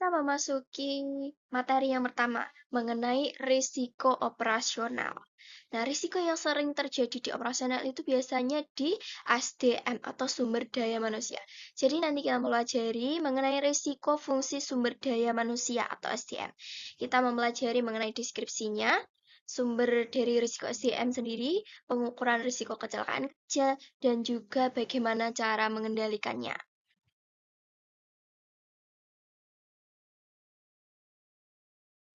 Kita memasuki materi yang pertama mengenai risiko operasional. Nah, risiko yang sering terjadi di operasional itu biasanya di SDM atau sumber daya manusia. Jadi nanti kita mempelajari mengenai risiko fungsi sumber daya manusia atau SDM. Kita mempelajari mengenai deskripsinya, sumber dari risiko SDM sendiri, pengukuran risiko kecelakaan kerja, dan juga bagaimana cara mengendalikannya.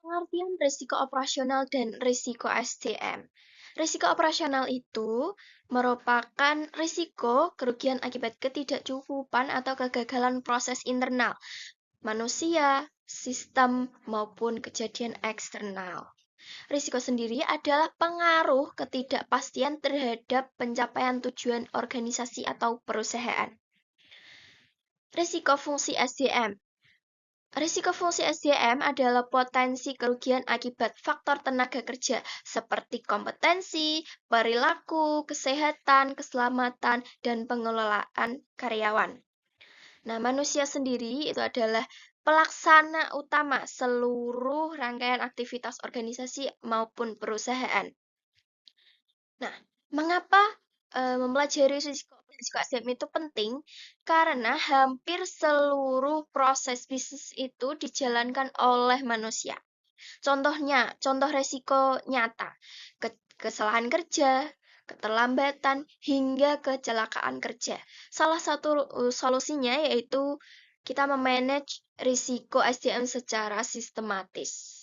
Pengertian risiko operasional dan risiko SDM. Risiko operasional itu merupakan risiko kerugian akibat ketidakcukupan atau kegagalan proses internal manusia, sistem, maupun kejadian eksternal. Risiko sendiri adalah pengaruh ketidakpastian terhadap pencapaian tujuan organisasi atau perusahaan. Risiko fungsi SDM. Risiko fungsi SDM adalah potensi kerugian akibat faktor tenaga kerja seperti kompetensi, perilaku, kesehatan, keselamatan, dan pengelolaan karyawan. Nah, manusia sendiri itu adalah pelaksana utama seluruh rangkaian aktivitas organisasi maupun perusahaan. Nah, mengapa mempelajari risiko SDM itu penting? Karena hampir seluruh proses bisnis itu dijalankan oleh manusia. Contoh risiko nyata, kesalahan kerja, keterlambatan, hingga kecelakaan kerja. Salah satu solusinya yaitu kita memanage risiko SDM secara sistematis.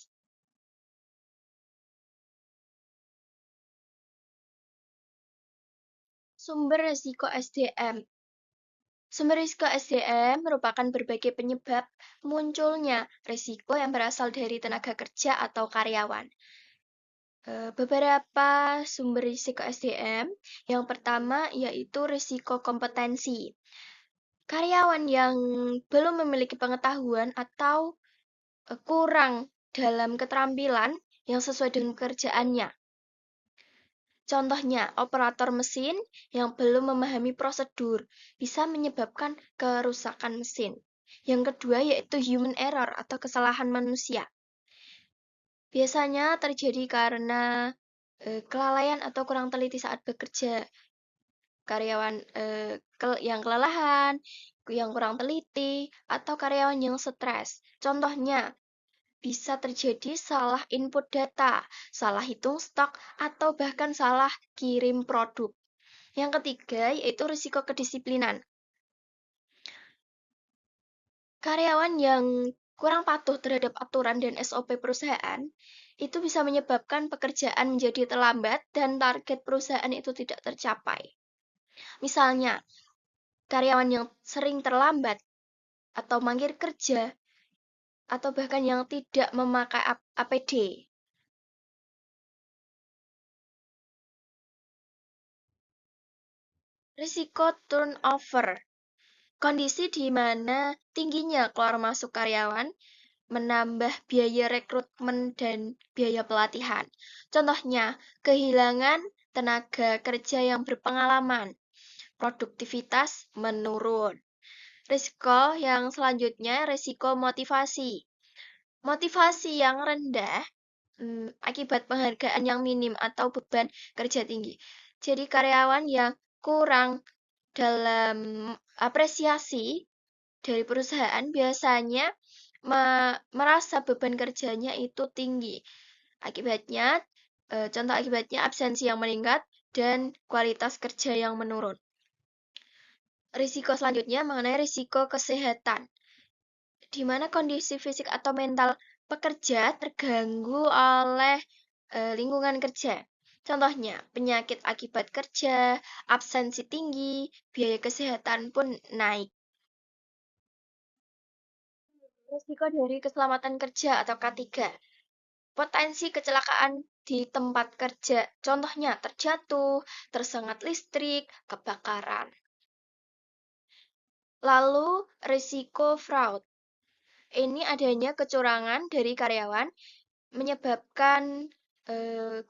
Sumber risiko SDM. Sumber risiko SDM merupakan berbagai penyebab munculnya risiko yang berasal dari tenaga kerja atau karyawan. Beberapa sumber risiko SDM, yang pertama yaitu risiko kompetensi. Karyawan yang belum memiliki pengetahuan atau kurang dalam keterampilan yang sesuai dengan pekerjaannya. Contohnya, operator mesin yang belum memahami prosedur bisa menyebabkan kerusakan mesin. Yang kedua yaitu human error atau kesalahan manusia. Biasanya terjadi karena kelalaian atau kurang teliti saat bekerja. Karyawan yang kelelahan, yang kurang teliti, atau karyawan yang stres. Contohnya, bisa terjadi salah input data, salah hitung stok, atau bahkan salah kirim produk. Yang ketiga yaitu risiko kedisiplinan. Karyawan yang kurang patuh terhadap aturan dan SOP perusahaan itu bisa menyebabkan pekerjaan menjadi terlambat dan target perusahaan itu tidak tercapai. Misalnya, karyawan yang sering terlambat atau mangkir kerja atau bahkan yang tidak memakai APD. Risiko turnover. Kondisi di mana tingginya keluar masuk karyawan menambah biaya rekrutmen dan biaya pelatihan. Contohnya, kehilangan tenaga kerja yang berpengalaman, produktivitas menurun. Risiko yang selanjutnya, risiko motivasi. Motivasi yang rendah akibat penghargaan yang minim atau beban kerja tinggi. Jadi karyawan yang kurang dalam apresiasi dari perusahaan biasanya merasa beban kerjanya itu tinggi. Akibatnya, contoh akibatnya absensi yang meningkat dan kualitas kerja yang menurun. Risiko selanjutnya mengenai risiko kesehatan, di mana kondisi fisik atau mental pekerja terganggu oleh lingkungan kerja. Contohnya, penyakit akibat kerja, absensi tinggi, biaya kesehatan pun naik. Risiko dari keselamatan kerja atau K3. Potensi kecelakaan di tempat kerja, contohnya terjatuh, tersengat listrik, kebakaran. Lalu, risiko fraud. Ini adanya kecurangan dari karyawan menyebabkan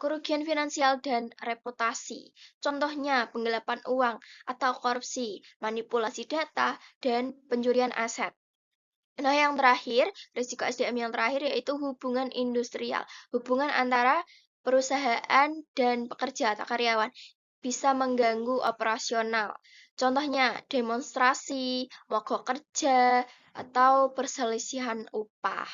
kerugian finansial dan reputasi. Contohnya, penggelapan uang atau korupsi, manipulasi data, dan pencurian aset. Nah, yang terakhir, risiko SDM yang terakhir yaitu hubungan industrial. Hubungan antara perusahaan dan pekerja atau karyawan bisa mengganggu operasional. Contohnya, demonstrasi, mogok kerja, atau perselisihan upah.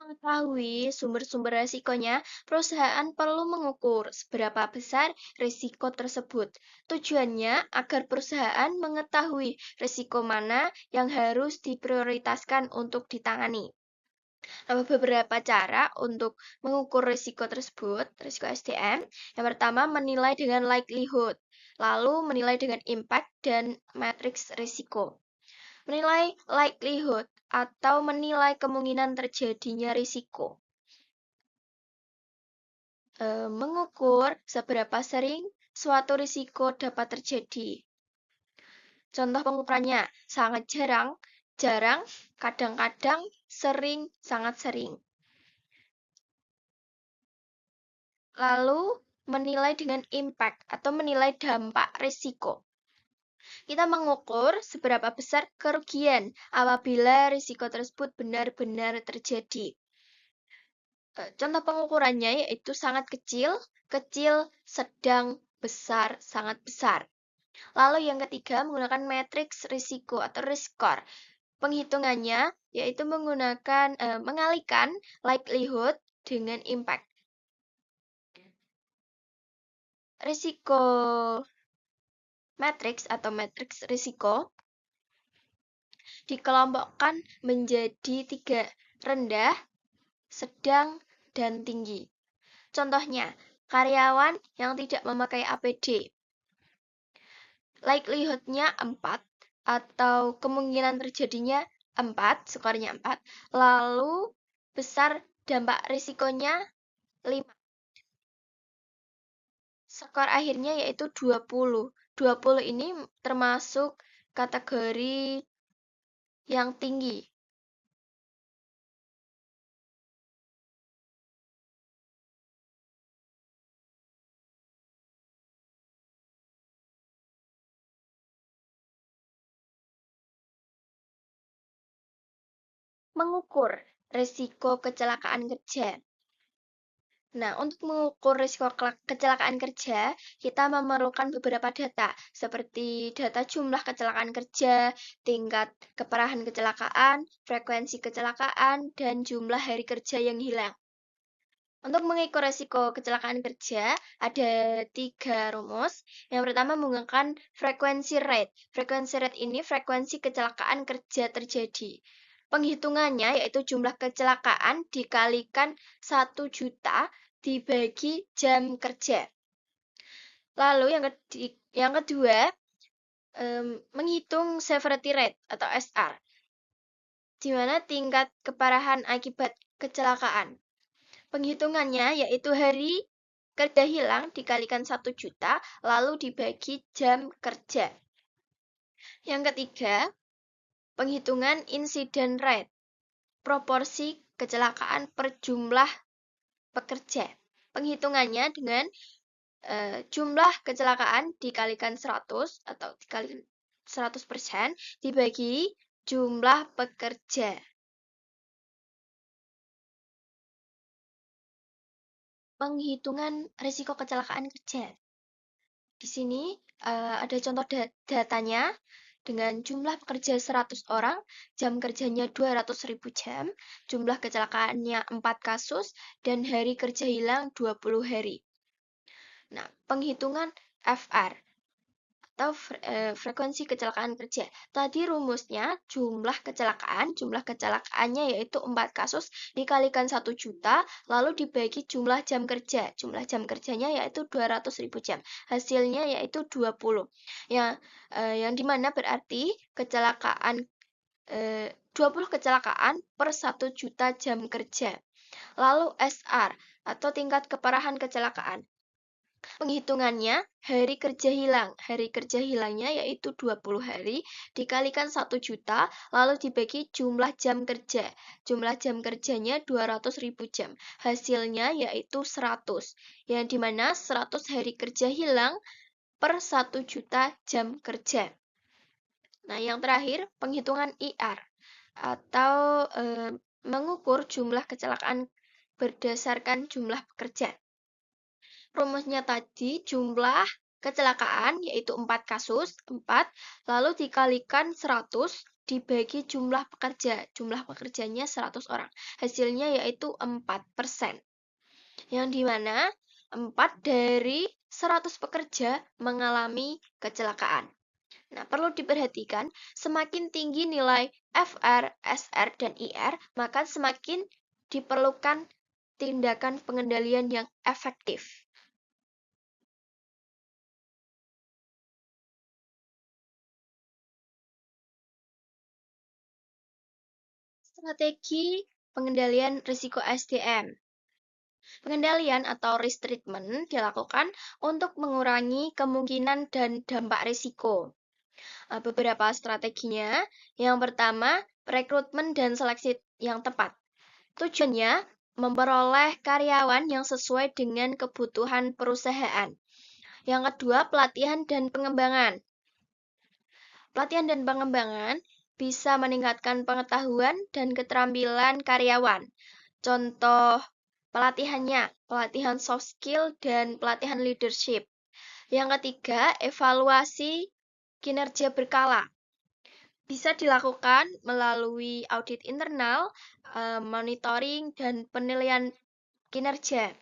Mengetahui sumber-sumber resikonya, perusahaan perlu mengukur seberapa besar risiko tersebut. Tujuannya agar perusahaan mengetahui risiko mana yang harus diprioritaskan untuk ditangani. Nah, beberapa cara untuk mengukur risiko tersebut, risiko SDM. Yang pertama, menilai dengan likelihood, lalu menilai dengan impact dan matriks risiko. Menilai likelihood atau menilai kemungkinan terjadinya risiko. Mengukur seberapa sering suatu risiko dapat terjadi. Contoh pengukurannya, sangat jarang, jarang, kadang-kadang, sering, sangat sering. Lalu, menilai dengan impact atau menilai dampak risiko. Kita mengukur seberapa besar kerugian apabila risiko tersebut benar-benar terjadi. Contoh pengukurannya yaitu sangat kecil, kecil, sedang, besar, sangat besar. Lalu yang ketiga menggunakan matriks risiko atau risk score. Penghitungannya yaitu menggunakan mengalihkan likelihood dengan impact. Risiko matriks atau matriks risiko dikelompokkan menjadi 3, rendah, sedang, dan tinggi. Contohnya, karyawan yang tidak memakai APD. Likelihood-nya 4 atau kemungkinan terjadinya 4, skornya 4. Lalu besar dampak risikonya 5. Skor akhirnya yaitu 20. 20 ini termasuk kategori yang tinggi. Mengukur risiko kecelakaan kerja. Nah, untuk mengukur risiko kecelakaan kerja, kita memerlukan beberapa data, seperti data jumlah kecelakaan kerja, tingkat keparahan kecelakaan, frekuensi kecelakaan, dan jumlah hari kerja yang hilang. Untuk mengukur risiko kecelakaan kerja, ada 3 rumus. Yang pertama menggunakan frekuensi rate. Frekuensi rate ini frekuensi kecelakaan kerja terjadi. Penghitungannya yaitu jumlah kecelakaan dikalikan 1 juta dibagi jam kerja. Lalu yang kedua, menghitung severity rate atau SR, di mana tingkat keparahan akibat kecelakaan. Penghitungannya yaitu hari kerja hilang dikalikan 1 juta, lalu dibagi jam kerja. Yang ketiga, penghitungan incident rate, proporsi kecelakaan per jumlah pekerja. Penghitungannya dengan jumlah kecelakaan dikalikan 100 atau dikalikan 100% dibagi jumlah pekerja. Penghitungan risiko kecelakaan kerja. Di sini ada contoh datanya dengan jumlah pekerja 100 orang, jam kerjanya 200.000 jam, jumlah kecelakaannya 4 kasus, dan hari kerja hilang 20 hari. Nah, penghitungan FR atau frekuensi kecelakaan kerja. Tadi rumusnya jumlah kecelakaannya yaitu 4 kasus dikalikan 1 juta, lalu dibagi jumlah jam kerja. Jumlah jam kerjanya yaitu 200.000 jam. Hasilnya yaitu 20. Yang dimana berarti kecelakaan 20 kecelakaan per 1 juta jam kerja. Lalu SR atau tingkat keparahan kecelakaan. Penghitungannya hari kerja hilang. Hari kerja hilangnya yaitu 20 hari dikalikan 1 juta lalu dibagi jumlah jam kerja. Jumlah jam kerjanya 200.000 jam. Hasilnya yaitu 100. Yang dimana 100 hari kerja hilang per 1 juta jam kerja. Nah, yang terakhir penghitungan IR atau mengukur jumlah kecelakaan berdasarkan jumlah pekerja. Rumusnya tadi jumlah kecelakaan yaitu 4 kasus, 4, lalu dikalikan 100 dibagi jumlah pekerja. Jumlah pekerjanya 100 orang. Hasilnya yaitu 4%. Yang dimana 4 dari 100 pekerja mengalami kecelakaan. Nah, perlu diperhatikan, semakin tinggi nilai FR, SR, dan IR, maka semakin diperlukan tindakan pengendalian yang efektif. Strategi pengendalian risiko SDM. Pengendalian atau risk treatment dilakukan untuk mengurangi kemungkinan dan dampak risiko. Beberapa strateginya, yang pertama, rekrutmen dan seleksi yang tepat. Tujuannya, memperoleh karyawan yang sesuai dengan kebutuhan perusahaan. Yang kedua, pelatihan dan pengembangan. Pelatihan dan pengembangan bisa meningkatkan pengetahuan dan keterampilan karyawan. Contoh pelatihannya, pelatihan soft skill dan pelatihan leadership. Yang ketiga, evaluasi kinerja berkala. Bisa dilakukan melalui audit internal, monitoring, dan penilaian kinerja.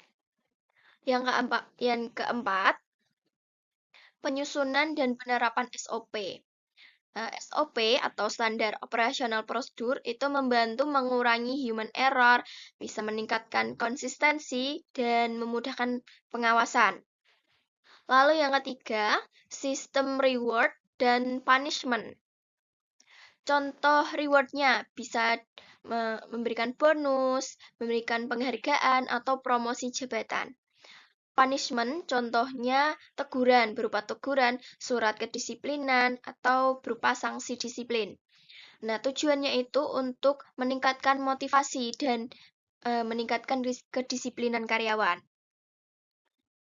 Yang keempat, penyusunan dan penerapan SOP. SOP atau standar operasional prosedur itu membantu mengurangi human error, bisa meningkatkan konsistensi, dan memudahkan pengawasan. Lalu yang ketiga, sistem reward dan punishment. Contoh rewardnya bisa memberikan bonus, memberikan penghargaan, atau promosi jabatan. Punishment contohnya teguran berupa teguran, surat kedisiplinan, atau berupa sanksi disiplin. Nah, tujuannya itu untuk meningkatkan motivasi dan meningkatkan kedisiplinan karyawan.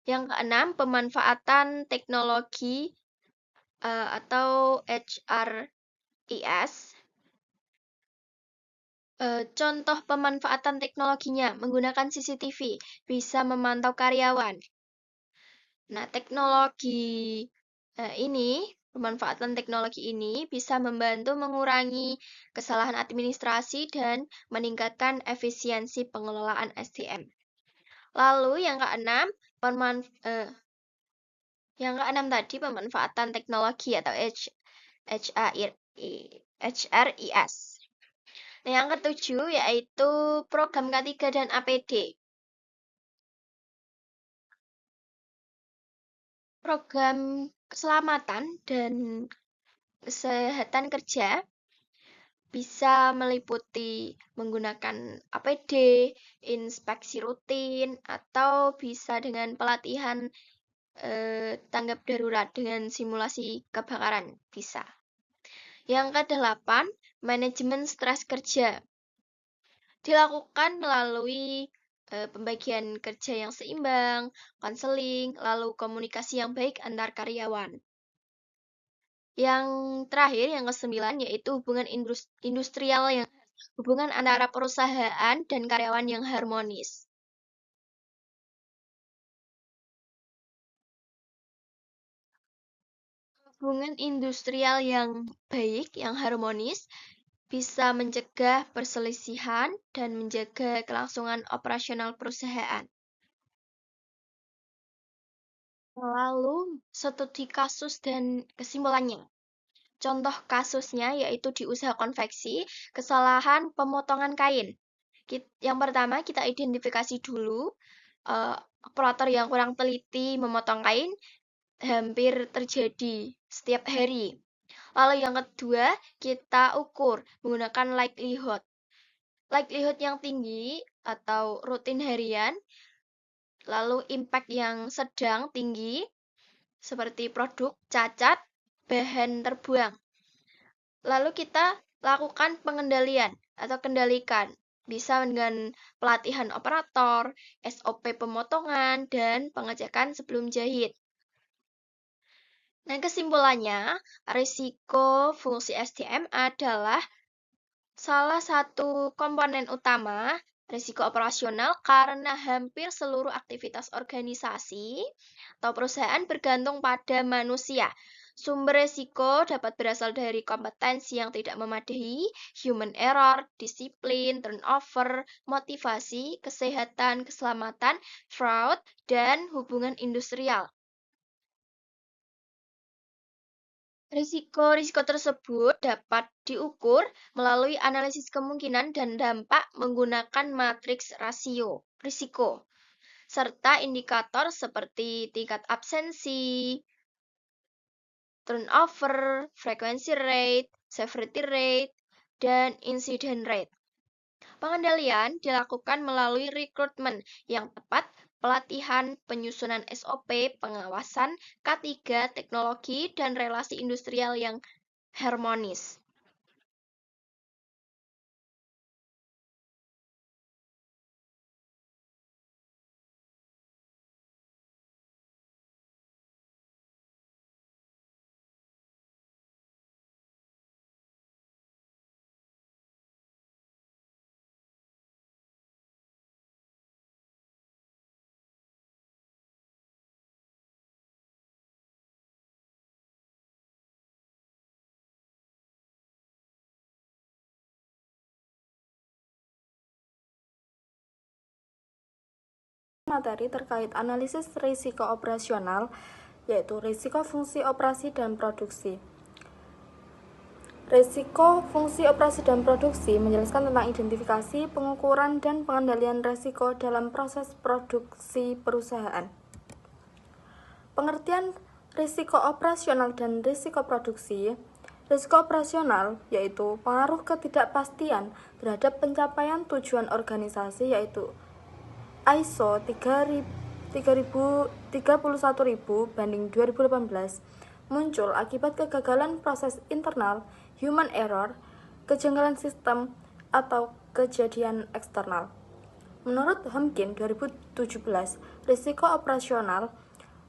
Yang keenam, pemanfaatan teknologi atau HRIS. Contoh pemanfaatan teknologinya menggunakan CCTV, bisa memantau karyawan. Nah, pemanfaatan teknologi ini bisa membantu mengurangi kesalahan administrasi dan meningkatkan efisiensi pengelolaan SDM. Lalu yang keenam tadi pemanfaatan teknologi atau HRIS. Nah, yang ketujuh yaitu program K3 dan APD. Program keselamatan dan kesehatan kerja bisa meliputi menggunakan APD, inspeksi rutin, atau bisa dengan pelatihan tanggap darurat dengan simulasi kebakaran bisa. Yang kedelapan, manajemen stres kerja. Dilakukan melalui pembagian kerja yang seimbang, konseling, lalu komunikasi yang baik antar karyawan. Yang terakhir, yang kesembilan, yaitu hubungan industrial hubungan antara perusahaan dan karyawan yang harmonis. Hubungan industrial yang baik, yang harmonis, bisa mencegah perselisihan dan menjaga kelangsungan operasional perusahaan. Lalu, studi kasus dan kesimpulannya. Contoh kasusnya yaitu di usaha konveksi, kesalahan pemotongan kain. Yang pertama, kita identifikasi dulu operator yang kurang teliti memotong kain hampir terjadi setiap hari. Lalu yang kedua, kita ukur menggunakan likelihood. Likelihood yang tinggi atau rutin harian, lalu impact yang sedang tinggi, seperti produk cacat, bahan terbuang. Lalu kita lakukan pengendalian atau kendalikan. Bisa dengan pelatihan operator, SOP pemotongan, dan pengecekan sebelum jahit. Nah, kesimpulannya, risiko fungsi SDM adalah salah satu komponen utama risiko operasional karena hampir seluruh aktivitas organisasi atau perusahaan bergantung pada manusia. Sumber risiko dapat berasal dari kompetensi yang tidak memadai, human error, disiplin, turnover, motivasi, kesehatan, keselamatan, fraud, dan hubungan industrial. Risiko-risiko tersebut dapat diukur melalui analisis kemungkinan dan dampak menggunakan matriks rasio risiko, serta indikator seperti tingkat absensi, turnover, frequency rate, severity rate, dan incident rate. Pengendalian dilakukan melalui rekrutmen yang tepat, pelatihan, penyusunan SOP, pengawasan, K3, teknologi, dan relasi industrial yang harmonis. Materi terkait analisis risiko operasional, yaitu risiko fungsi operasi dan produksi. Risiko fungsi operasi dan produksi menjelaskan tentang identifikasi, pengukuran, dan pengendalian risiko dalam proses produksi perusahaan. Pengertian risiko operasional dan risiko produksi. Risiko operasional yaitu pengaruh ketidakpastian terhadap pencapaian tujuan organisasi, yaitu ISO 31000/2018 muncul akibat kegagalan proses internal, human error, kejanggalan sistem, atau kejadian eksternal. Menurut Hemkin 2017, risiko operasional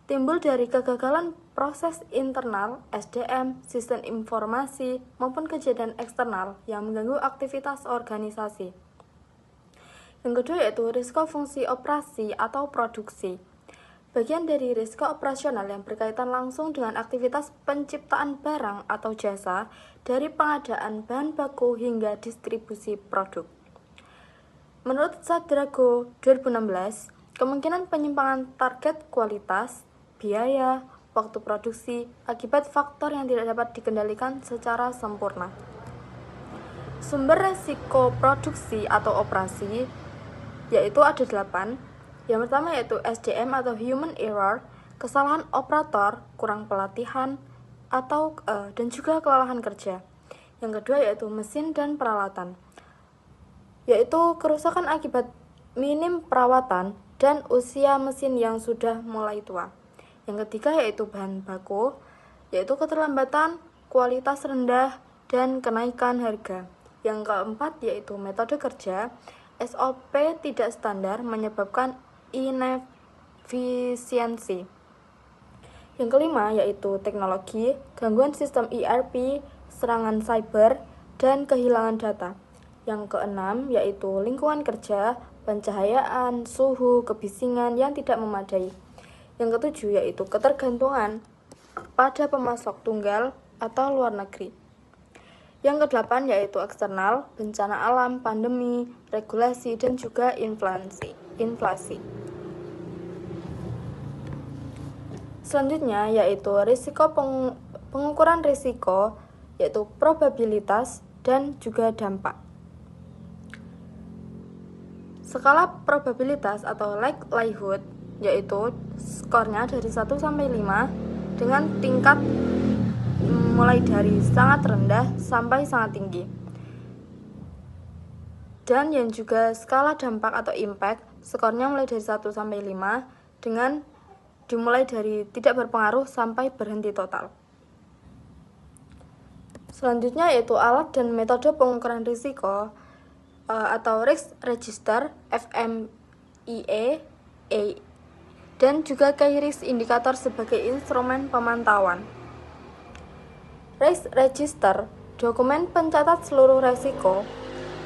timbul dari kegagalan proses internal, SDM, sistem informasi, maupun kejadian eksternal yang mengganggu aktivitas organisasi. Yang kedua yaitu risiko fungsi operasi atau produksi. Bagian dari risiko operasional yang berkaitan langsung dengan aktivitas penciptaan barang atau jasa dari pengadaan bahan baku hingga distribusi produk. Menurut Sadrago 2016, kemungkinan penyimpangan target kualitas, biaya, waktu produksi akibat faktor yang tidak dapat dikendalikan secara sempurna. Sumber risiko produksi atau operasi yaitu ada 8. Yang pertama yaitu SDM atau human error, kesalahan operator, kurang pelatihan, atau dan juga kelelahan kerja. Yang kedua yaitu mesin dan peralatan, yaitu kerusakan akibat minim perawatan dan usia mesin yang sudah mulai tua. Yang ketiga yaitu bahan baku, yaitu keterlambatan, kualitas rendah, dan kenaikan harga. Yang keempat yaitu metode kerja, SOP tidak standar menyebabkan inefisiensi. Yang kelima yaitu teknologi, gangguan sistem ERP, serangan cyber, dan kehilangan data. Yang keenam yaitu lingkungan kerja, pencahayaan, suhu, kebisingan yang tidak memadai. Yang ketujuh yaitu ketergantungan pada pemasok tunggal atau luar negeri. Yang kedelapan yaitu eksternal, bencana alam, pandemi, regulasi, dan juga inflasi. Selanjutnya yaitu pengukuran risiko, yaitu probabilitas dan juga dampak. Skala probabilitas atau likelihood yaitu skornya dari 1 sampai 5 dengan tingkat mulai dari sangat rendah sampai sangat tinggi. Dan yang juga skala dampak atau impact, skornya mulai dari 1 sampai 5 dengan dimulai dari tidak berpengaruh sampai berhenti total. Selanjutnya yaitu alat dan metode pengukuran risiko atau Risk Register FMEA dan juga Key Risk Indicator sebagai instrumen pemantauan. Risk Register, dokumen pencatat seluruh resiko,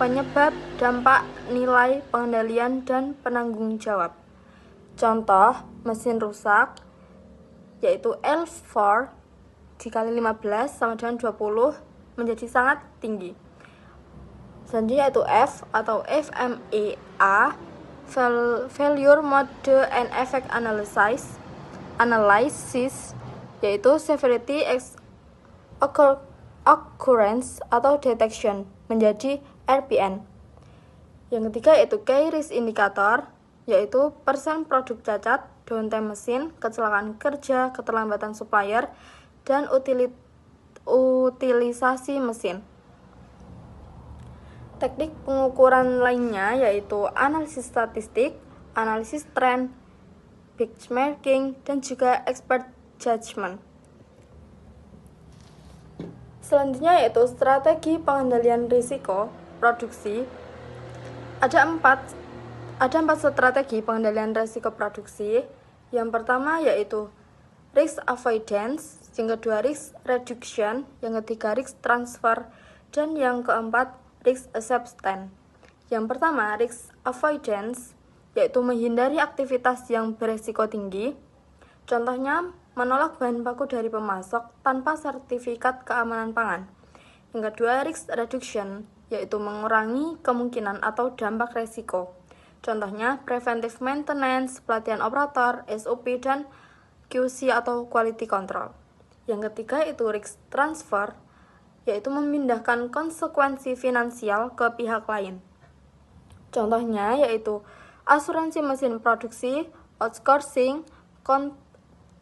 penyebab, dampak, nilai, pengendalian, dan penanggung jawab. Contoh, mesin rusak, yaitu L4 dikali 15 sama dengan 20 menjadi sangat tinggi. Selanjutnya yaitu F atau FMEA, Failure Mode and Effect Analysis, yaitu Severity Occurrence atau Detection menjadi RPN. Yang ketiga yaitu Key Risk Indicator, yaitu persen produk cacat, downtime mesin, kecelakaan kerja, keterlambatan supplier, dan utilisasi mesin. Teknik pengukuran lainnya yaitu analisis statistik, analisis tren, benchmarking, dan juga expert judgment. Selanjutnya yaitu strategi pengendalian risiko produksi. Ada empat strategi pengendalian risiko produksi. Yang pertama yaitu risk avoidance, yang kedua risk reduction, yang ketiga risk transfer, dan yang keempat risk acceptance. Yang pertama risk avoidance, yaitu menghindari aktivitas yang beresiko tinggi. Contohnya menolak bahan baku dari pemasok tanpa sertifikat keamanan pangan. Yang kedua, risk reduction, yaitu mengurangi kemungkinan atau dampak resiko. Contohnya, preventive maintenance, pelatihan operator, SOP, dan QC atau quality control. Yang ketiga itu risk transfer, yaitu memindahkan konsekuensi finansial ke pihak lain. Contohnya yaitu asuransi mesin produksi, outsourcing,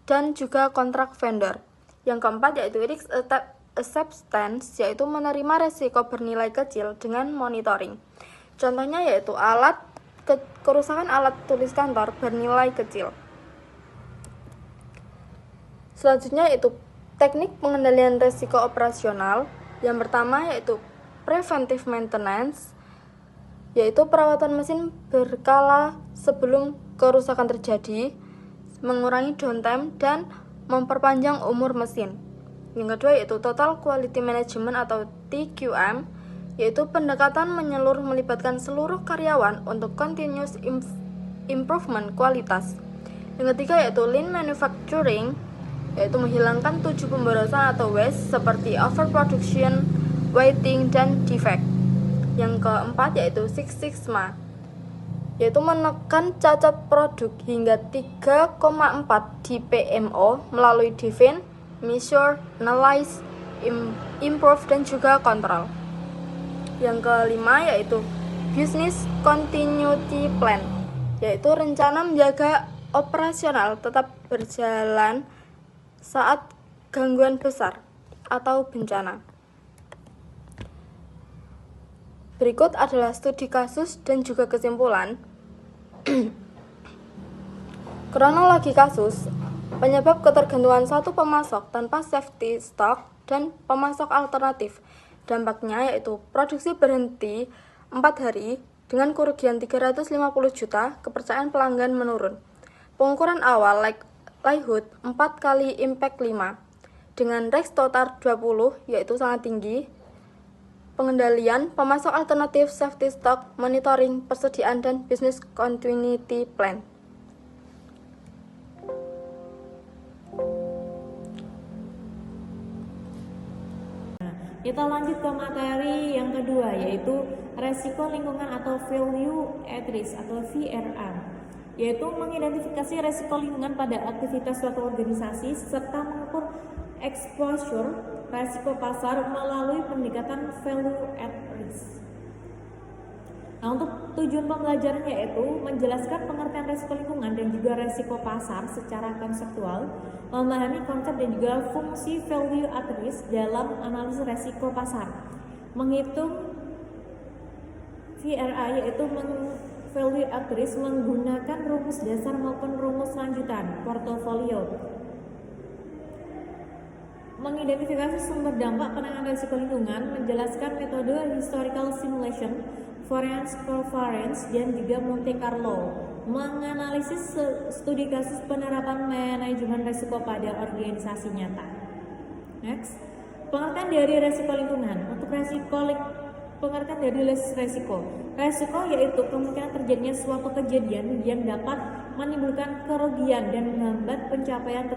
dan juga kontrak vendor. Yang keempat yaitu risk acceptance, yaitu menerima resiko bernilai kecil dengan monitoring. Contohnya yaitu kerusakan alat tulis kantor bernilai kecil. Selanjutnya yaitu teknik pengendalian resiko operasional. Yang pertama yaitu preventive maintenance, yaitu perawatan mesin berkala sebelum kerusakan terjadi, mengurangi downtime, dan memperpanjang umur mesin. Yang kedua yaitu Total Quality Management atau TQM, yaitu pendekatan menyeluruh melibatkan seluruh karyawan untuk continuous improvement kualitas. Yang ketiga yaitu Lean Manufacturing, yaitu menghilangkan 7 pemborosan atau waste seperti overproduction, waiting, dan defect. Yang keempat yaitu Six Sigma, yaitu menekan cacat produk hingga 3,4 di PMO melalui define, measure, analyze, improve, dan juga kontrol. Yang kelima yaitu business continuity plan, yaitu rencana menjaga operasional tetap berjalan saat gangguan besar atau bencana. Berikut adalah studi kasus dan juga kesimpulan. Kronologi kasus, penyebab ketergantungan satu pemasok tanpa safety stock dan pemasok alternatif. Dampaknya yaitu produksi berhenti 4 hari dengan kerugian 350 juta, kepercayaan pelanggan menurun. Pengukuran awal likelihood 4 kali impact 5 dengan risk total 20 yaitu sangat tinggi. Pengendalian, pemasok alternatif, safety stock, monitoring, persediaan, dan business continuity plan. Kita lanjut ke materi yang kedua, yaitu resiko lingkungan atau value at risk atau VRR. yaitu mengidentifikasi resiko lingkungan pada aktivitas suatu organisasi serta mengukur exposure resiko pasar melalui pendekatan value at risk. Nah, untuk tujuan pembelajaran yaitu menjelaskan pengertian resiko lingkungan dan juga resiko pasar secara konseptual, memahami konsep dan juga fungsi value at risk dalam analisis resiko pasar, menghitung VRA yaitu value at risk menggunakan rumus dasar maupun rumus lanjutan portofolio, mengidentifikasi sumber dampak penanganan risiko lingkungan, menjelaskan metode historical simulation, variance covariance, dan juga Monte Carlo, menganalisis studi kasus penerapan manajemen risiko pada organisasi nyata. Next, pengertian dari risiko lingkungan. Untuk pengertian dari risiko. Risiko yaitu kemungkinan terjadinya suatu kejadian yang dapat menimbulkan kerugian dan menghambat pencapaian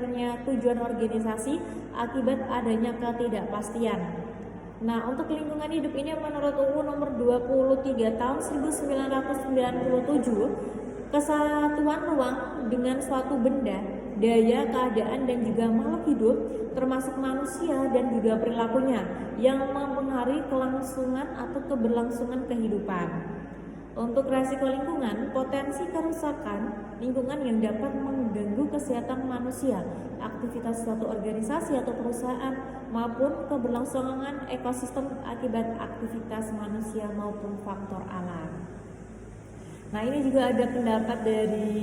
tujuan organisasi akibat adanya ketidakpastian. Nah, untuk lingkungan hidup ini menurut UU nomor 23 tahun 1997, kesatuan ruang dengan suatu benda, daya, keadaan, dan juga makhluk hidup termasuk manusia dan juga perilakunya yang mempengaruhi kelangsungan atau keberlangsungan kehidupan. Untuk resiko lingkungan, potensi kerusakan lingkungan yang dapat mengganggu kesehatan manusia, aktivitas suatu organisasi atau perusahaan, maupun keberlangsungan ekosistem akibat aktivitas manusia maupun faktor alam. Nah, ini juga ada pendapat dari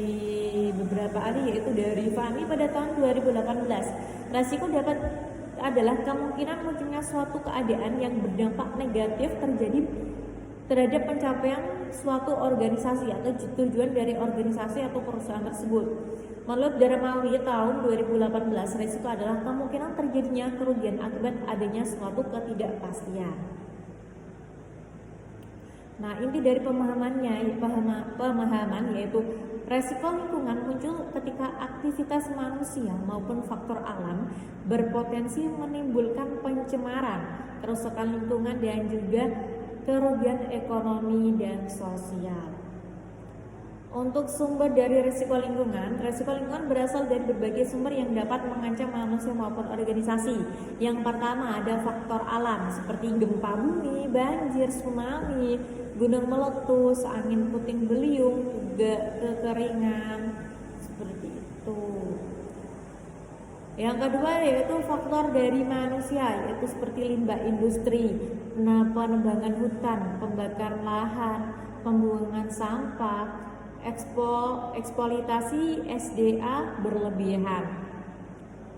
beberapa ahli, yaitu dari Fahmi pada tahun 2018. Resiko adalah kemungkinan munculnya suatu keadaan yang berdampak negatif terhadap pencapaian suatu organisasi atau tujuan dari organisasi atau perusahaan tersebut. Menurut Darmawi tahun 2018, risiko adalah kemungkinan terjadinya kerugian akibat adanya suatu ketidakpastian. Nah, inti dari pemahaman yaitu resiko lingkungan muncul ketika aktivitas manusia maupun faktor alam berpotensi menimbulkan pencemaran, kerusakan lingkungan, dan juga kerugian ekonomi dan sosial. Untuk sumber dari resiko lingkungan berasal dari berbagai sumber yang dapat mengancam manusia maupun organisasi. Yang pertama ada faktor alam seperti gempa bumi, banjir, tsunami, gunung meletus, angin puting beliung, juga kekeringan, seperti itu. Yang kedua yaitu faktor dari manusia, yaitu seperti limbah industri, penebangan hutan, pembakaran lahan, pembuangan sampah, eksploitasi SDA berlebihan.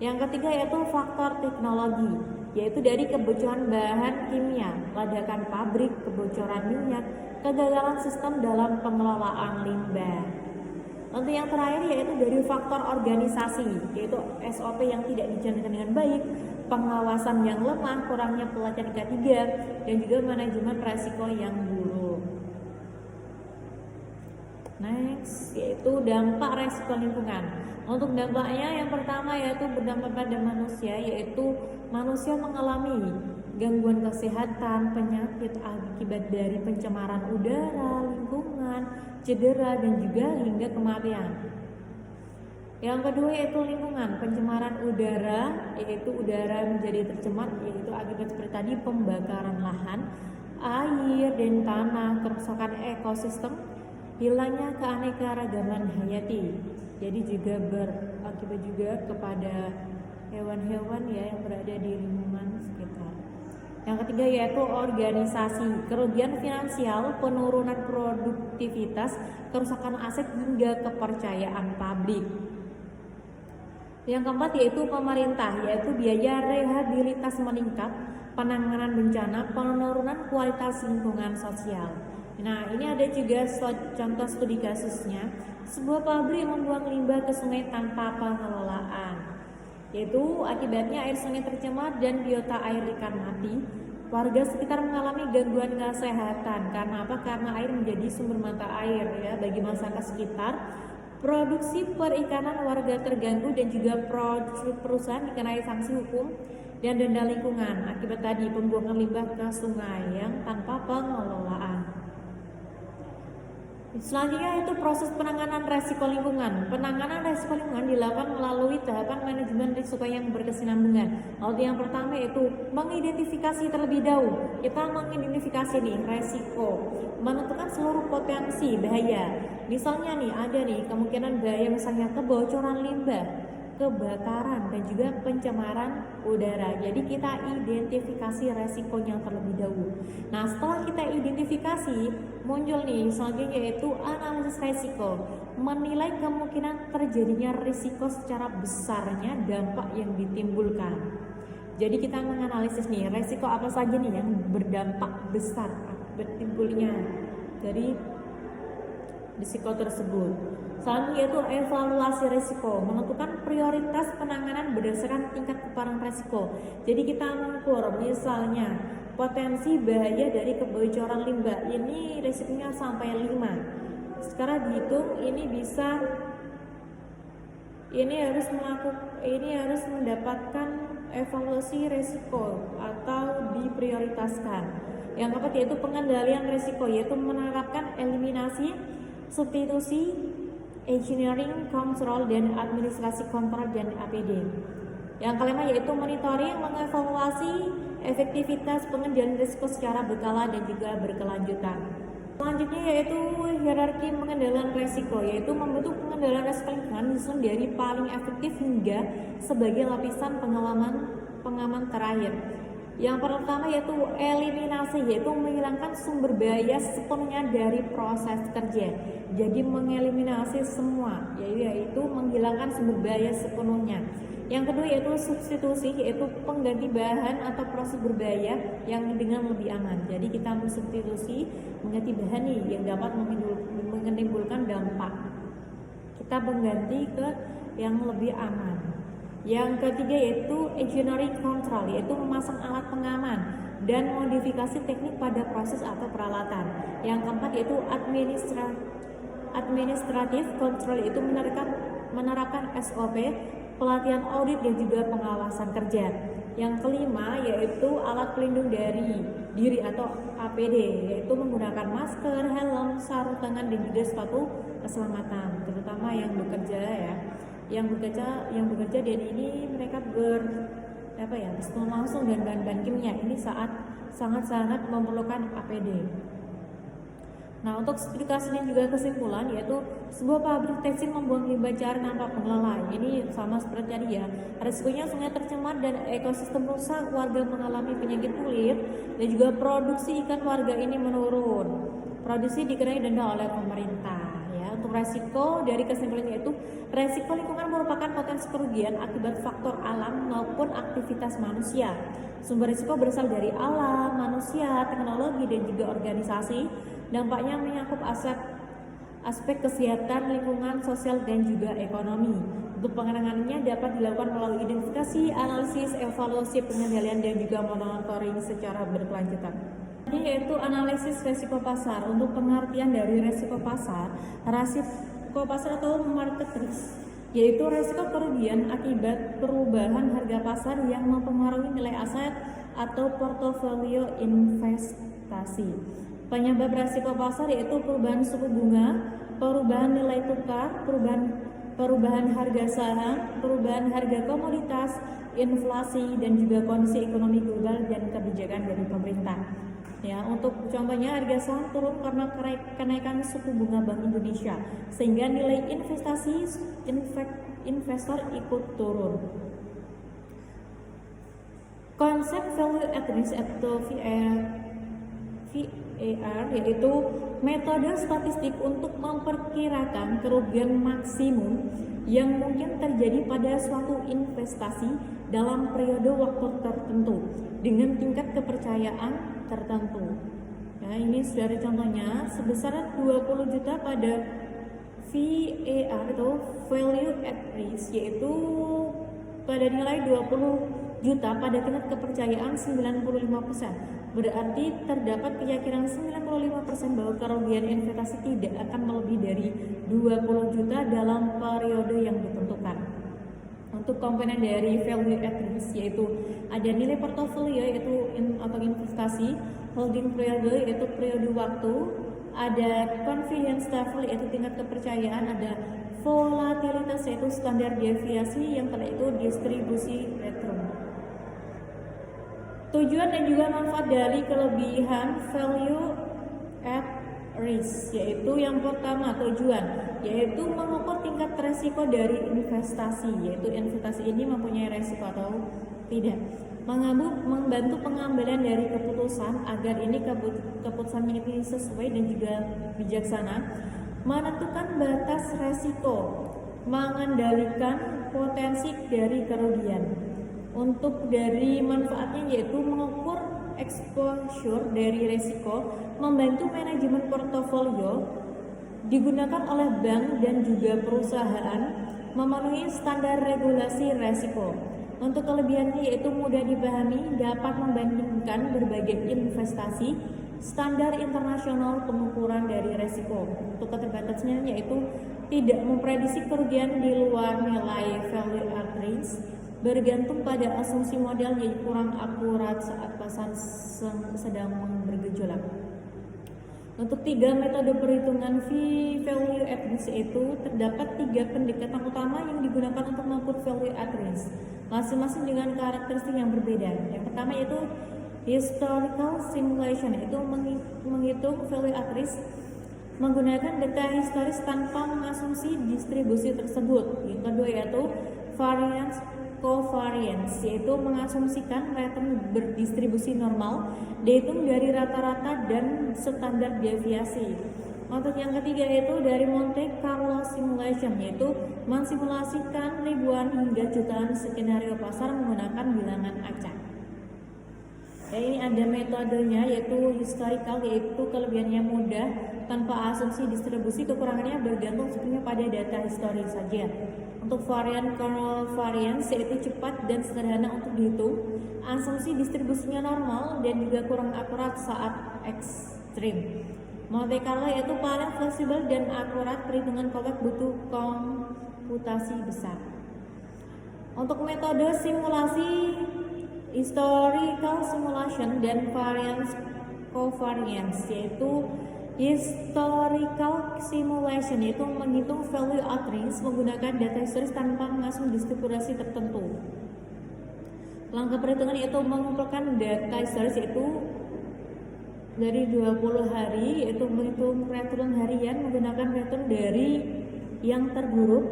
Yang ketiga yaitu faktor teknologi, yaitu dari kebocoran bahan kimia, ledakan pabrik, kebocoran minyak, kegagalan sistem dalam pengelolaan limbah. Untuk yang terakhir yaitu dari faktor organisasi, yaitu SOP yang tidak dijalankan dengan baik, pengawasan yang lemah, kurangnya pelatihan K3, dan juga manajemen resiko yang buruk. Next, yaitu dampak resiko lingkungan. Untuk dampaknya yang pertama yaitu berdampak pada manusia, yaitu manusia mengalami gangguan kesehatan, penyakit akibat dari pencemaran udara, lingkungan, cedera, dan juga hingga kematian. Yang kedua yaitu lingkungan, pencemaran udara, yaitu udara menjadi tercemar, yaitu akibat seperti tadi pembakaran lahan, air dan tanah, kerusakan ekosistem, hilangnya keanekaragaman hayati. Jadi juga berakibat juga kepada hewan-hewan ya yang berada di lingkungan sekitar. Yang ketiga yaitu organisasi, kerugian finansial, penurunan produktivitas, kerusakan aset hingga kepercayaan publik. Yang keempat yaitu pemerintah, yaitu biaya rehabilitas meningkat, penanganan bencana, penurunan kualitas lingkungan sosial. Nah, ini ada juga contoh studi kasusnya, sebuah pabrik membuang limbah ke sungai tanpa pengelolaan, yaitu akibatnya air sungai tercemar dan biota air ikan mati. Warga sekitar mengalami gangguan kesehatan karena apa? Karena air menjadi sumber mata air ya bagi masyarakat sekitar. Produksi perikanan warga terganggu dan juga perusahaan dikenai sanksi hukum dan denda lingkungan akibat tadi pembuangan limbah ke sungai yang tanpa pengelolaan. Selanjutnya itu proses penanganan resiko lingkungan. Penanganan resiko lingkungan dilakukan melalui tahapan manajemen risiko yang berkesinambungan. Lalu yang pertama yaitu mengidentifikasi terlebih dahulu. Kita mengidentifikasi nih resiko, menentukan seluruh potensi bahaya. Misalnya nih ada nih kemungkinan bahaya misalnya kebocoran limbah, kebakaran dan juga pencemaran udara. Jadi kita identifikasi resikonya terlebih dahulu. Nah, setelah kita identifikasi, muncul nih selanjutnya yaitu analisis resiko, menilai kemungkinan terjadinya risiko secara besarnya dampak yang ditimbulkan. Jadi kita menganalisis nih resiko apa saja nih yang berdampak besar bertimbulnya dari risiko tersebut. Selanjutnya yaitu evaluasi risiko, menentukan prioritas penanganan berdasarkan tingkat keparahan risiko. Jadi kita mengukur misalnya potensi bahaya dari kebocoran limbah, ini risikonya sampai 5. Sekarang dihitung ini harus mendapatkan evaluasi risiko atau diprioritaskan. Yang keempat yaitu pengendalian risiko, yaitu menerapkan eliminasi, substitusi, engineering, control, dan administrasi kontrol dan APD. Yang kelima yaitu monitoring, mengevaluasi efektivitas pengendalian risiko secara berkala dan juga berkelanjutan. Selanjutnya yaitu hierarki pengendalian risiko, yaitu membentuk pengendalian risiko lingkungan disusun dari paling efektif hingga sebagai lapisan pengaman terakhir. Yang pertama yaitu eliminasi, yaitu menghilangkan sumber bahaya sepenuhnya dari proses kerja. Jadi mengeliminasi semua, yaitu menghilangkan sumber bahaya sepenuhnya. Yang kedua yaitu substitusi, yaitu pengganti bahan atau proses berbahaya yang dengan lebih aman. Jadi kita mensubstitusi, mengganti bahan nih yang dapat menimbulkan dampak. Kita mengganti ke yang lebih aman. Yang ketiga yaitu engineering control, yaitu memasang alat pengaman dan modifikasi teknik pada proses atau peralatan. Yang keempat yaitu administrative control, yaitu menerapkan SOP, pelatihan audit dan juga pengawasan kerja. Yang kelima yaitu alat pelindung diri atau APD, yaitu menggunakan masker, helm, sarung tangan dan juga sepatu keselamatan, terutama yang bekerja yang bekerja dan ini mereka bersentuhan langsung dengan bahan kimia. Ini sangat memerlukan APD. Nah, untuk spesifikasi dan juga kesimpulan yaitu sebuah pabrik tekstil membuang limbah cair tanpa pengelola. Ini sama seperti tadi ya. Risikonya sungai tercemar dan ekosistem rusak, warga mengalami penyakit kulit dan juga produksi ikan warga ini menurun. Produksi dikenai denda oleh pemerintah. Untuk resiko dari kesimpulannya yaitu resiko lingkungan merupakan potensi kerugian akibat faktor alam maupun aktivitas manusia. Sumber risiko berasal dari alam, manusia, teknologi dan juga organisasi. Dampaknya menyangkut aspek kesehatan, lingkungan, sosial dan juga ekonomi. Untuk penanganannya dapat dilakukan melalui identifikasi, analisis, evaluasi, pengendalian dan juga monitoring secara berkelanjutan. Ini yaitu analisis resiko pasar. Untuk pengertian dari resiko pasar atau market risk, yaitu resiko kerugian akibat perubahan harga pasar yang mempengaruhi nilai aset atau portofolio investasi. Penyebab resiko pasar yaitu perubahan suku bunga, perubahan nilai tukar, perubahan harga saham, perubahan harga komoditas, inflasi dan juga kondisi ekonomi global dan kebijakan dari pemerintah. Ya, untuk contohnya harga saham turun karena kenaikan suku bunga Bank Indonesia sehingga nilai investor ikut turun. Konsep value at risk atau VAR yaitu metode statistik untuk memperkirakan kerugian maksimum yang mungkin terjadi pada suatu investasi dalam periode waktu tertentu dengan tingkat kepercayaan tertentu. Ya, ini sudah ada contohnya sebesar 20 juta pada VAR atau value at risk, yaitu pada nilai 20 juta pada tingkat kepercayaan 95%. Berarti terdapat keyakinan 95% bahwa kerugian investasi tidak akan melebihi dari 20 juta dalam periode yang ditentukan. Untuk komponen dari value at risk yaitu ada nilai portofolio yaitu atau investasi, holding period yaitu periode waktu, ada confidence level yaitu tingkat kepercayaan, ada volatilitas yaitu standar deviasi, yang terakhir itu distribusi return. Tujuan dan juga manfaat dari kelebihan value at risk, yaitu yang pertama tujuan yaitu mengukur tingkat resiko dari investasi, yaitu investasi ini mempunyai resiko atau tidak, membantu pengambilan dari keputusan agar ini keputusannya ini sesuai dan juga bijaksana, menentukan batas resiko, mengendalikan potensi dari kerugian. Untuk dari manfaatnya yaitu mengukur exposure dari resiko, membantu manajemen portofolio, digunakan oleh bank dan juga perusahaan, memenuhi standar regulasi resiko. Untuk kelebihannya yaitu mudah dipahami, dapat membandingkan berbagai investasi, standar internasional pengukuran dari resiko. Untuk keterbatasannya yaitu tidak memprediksi kerugian di luar nilai value at risk, bergantung pada asumsi modal yang kurang akurat saat pasar sedang bergejolak. Untuk 3 metode perhitungan value at risk itu terdapat 3 pendekatan utama yang digunakan untuk mengukur value at risk, masing-masing dengan karakteristik yang berbeda. Yang pertama yaitu historical simulation, yaitu menghitung value at risk menggunakan data historis tanpa mengasumsi distribusi tersebut. Yang kedua yaitu variance covariance, yaitu mengasumsikan return berdistribusi normal dihitung dari rata-rata dan standar deviasi. Untuk yang ketiga yaitu dari Monte Carlo simulation, yaitu mensimulasikan ribuan hingga jutaan skenario pasar menggunakan bilangan acak. Ya, ini ada metodenya yaitu historical, yaitu kelebihannya mudah tanpa asumsi distribusi, kekurangannya bergantung sepenuhnya pada data historis saja. Untuk varian covariance yaitu cepat dan sederhana untuk dihitung, asumsi distribusinya normal dan juga kurang akurat saat ekstrim. Monte Carlo yaitu paling fleksibel dan akurat, perhitungan kompleks butuh komputasi besar. Untuk metode simulasi historical simulation dan variance covariance, yaitu historical simulation yaitu menghitung value at risk menggunakan data historis tanpa mengasum distribusi tertentu. Langkah perhitungan yaitu mengumpulkan data historis yaitu dari 20 hari, yaitu menghitung return harian menggunakan return dari yang terburuk,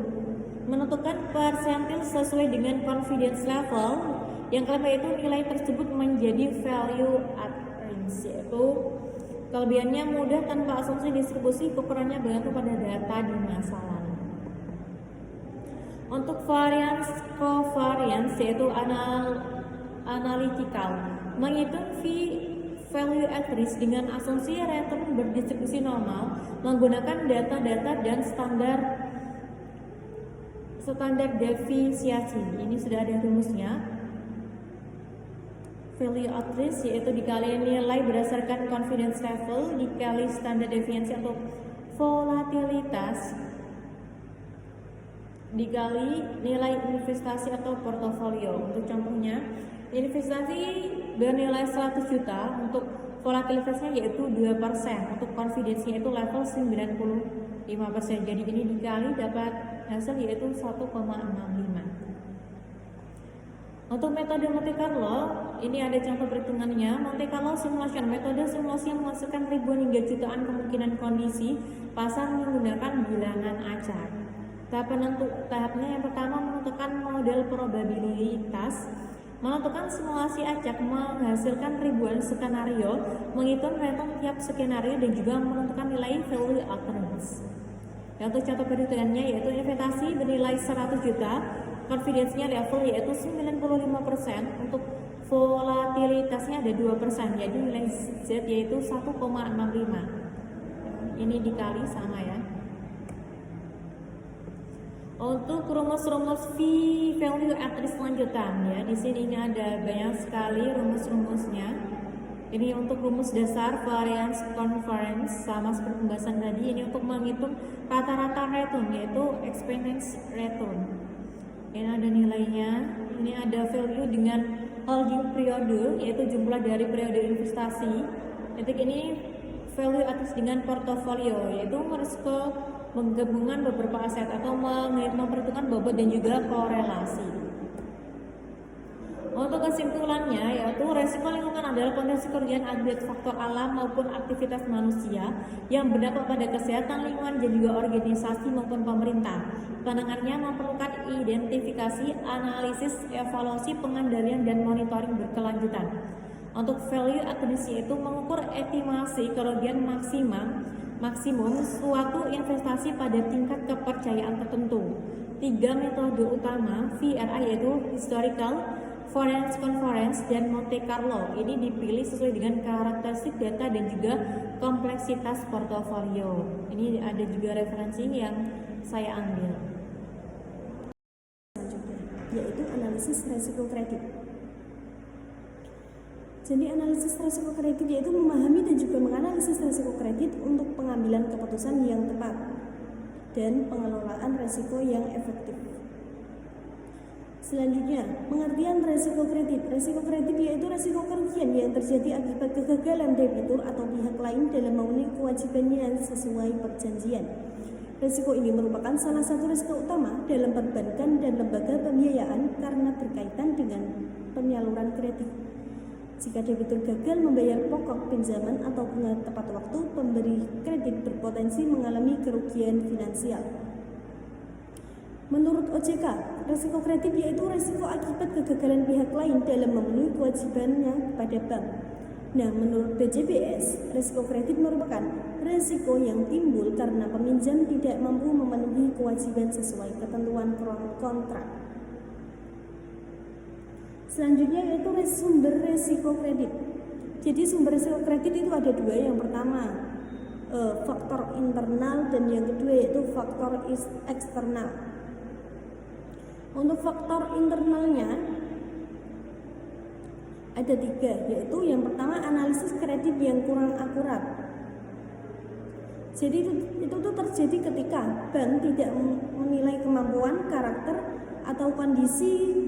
menentukan persentil sesuai dengan confidence level. Yang kelima yaitu nilai tersebut menjadi value at risk, yaitu kelebihannya mudah tanpa asumsi distribusi, kekurangannya bergantung pada data di masa lalu. Untuk variance covariance yaitu analytical, menghitung value at risk dengan asumsi return berdistribusi normal menggunakan data-data dan standar deviasi. Ini sudah ada rumusnya. Value at risk yaitu dikali nilai berdasarkan confidence level dikali standar deviasi atau volatilitas dikali nilai investasi atau portofolio. Untuk contohnya, investasi bernilai 100 juta, untuk volatilitasnya yaitu 2%, untuk confidence-nya itu level 95%. Jadi ini dikali dapat hasil yaitu 1,65. Untuk metode Monte Carlo, ini ada contoh perhitungannya. Monte Carlo simulation, metode simulasi yang menghasilkan ribuan hingga jutaan kemungkinan kondisi pasar menggunakan bilangan acak. Tahapnya yang pertama menentukan model probabilitas, menentukan simulasi acak, menghasilkan ribuan skenario, menghitung return tiap skenario dan juga menentukan nilai value at risk. Untuk contoh perhitungannya yaitu investasi bernilai 100 juta, confidence-nya level yaitu 95%, untuk volatilitasnya ada 2%, jadi nilai Z yaitu 1,65. Ini dikali sama ya. Untuk rumus-rumus value at risk lanjutan ya, di sini ini ada banyak sekali rumus-rumusnya. Ini untuk rumus dasar variance covariance sama seperti pembahasan tadi. Ini untuk menghitung rata-rata return yaitu expected return. Ini ada nilainya. Ini ada value dengan holding periode yaitu jumlah dari periode investasi. Titik ini value atas dengan portofolio, yaitu risiko menggabungkan beberapa aset atau memperhitungkan bobot dan juga korelasi. Untuk kesimpulannya, yaitu resiko lingkungan adalah potensi kerugian akibat faktor alam maupun aktivitas manusia yang berdampak pada kesehatan lingkungan dan juga organisasi maupun pemerintah. Penanganannya memerlukan identifikasi, analisis, evaluasi, pengendalian, dan monitoring berkelanjutan. Untuk value attribution itu mengukur estimasi kerugian maksimum suatu investasi pada tingkat kepercayaan tertentu. 3 metode utama VRA yaitu historical, Foreign Conference, dan Monte Carlo. Ini dipilih sesuai dengan karakteristik data dan juga kompleksitas portofolio. Ini ada juga referensi yang saya ambil. Selanjutnya, yaitu analisis resiko kredit. Jadi analisis resiko kredit yaitu memahami dan juga menganalisis resiko kredit untuk pengambilan keputusan yang tepat dan pengelolaan resiko yang efektif. Selanjutnya, pengertian resiko kredit. Resiko kredit yaitu resiko kerugian yang terjadi akibat kegagalan debitur atau pihak lain dalam memenuhi kewajibannya sesuai perjanjian. Resiko ini merupakan salah satu resiko utama dalam perbankan dan lembaga pembiayaan karena berkaitan dengan penyaluran kredit. Jika debitur gagal membayar pokok pinjaman atau bunga tepat waktu, pemberi kredit berpotensi mengalami kerugian finansial. Menurut OJK, risiko kredit yaitu risiko akibat kegagalan pihak lain dalam memenuhi kewajibannya kepada bank. Nah, menurut BJBS, risiko kredit merupakan risiko yang timbul karena peminjam tidak mampu memenuhi kewajiban sesuai ketentuan kontrak. Selanjutnya yaitu sumber risiko kredit. Jadi sumber risiko kredit itu ada dua. Yang pertama faktor internal dan yang kedua yaitu faktor eksternal. Untuk faktor internalnya ada 3, yaitu yang pertama analisis kredit yang kurang akurat. Jadi itu terjadi ketika bank tidak menilai kemampuan, karakter atau kondisi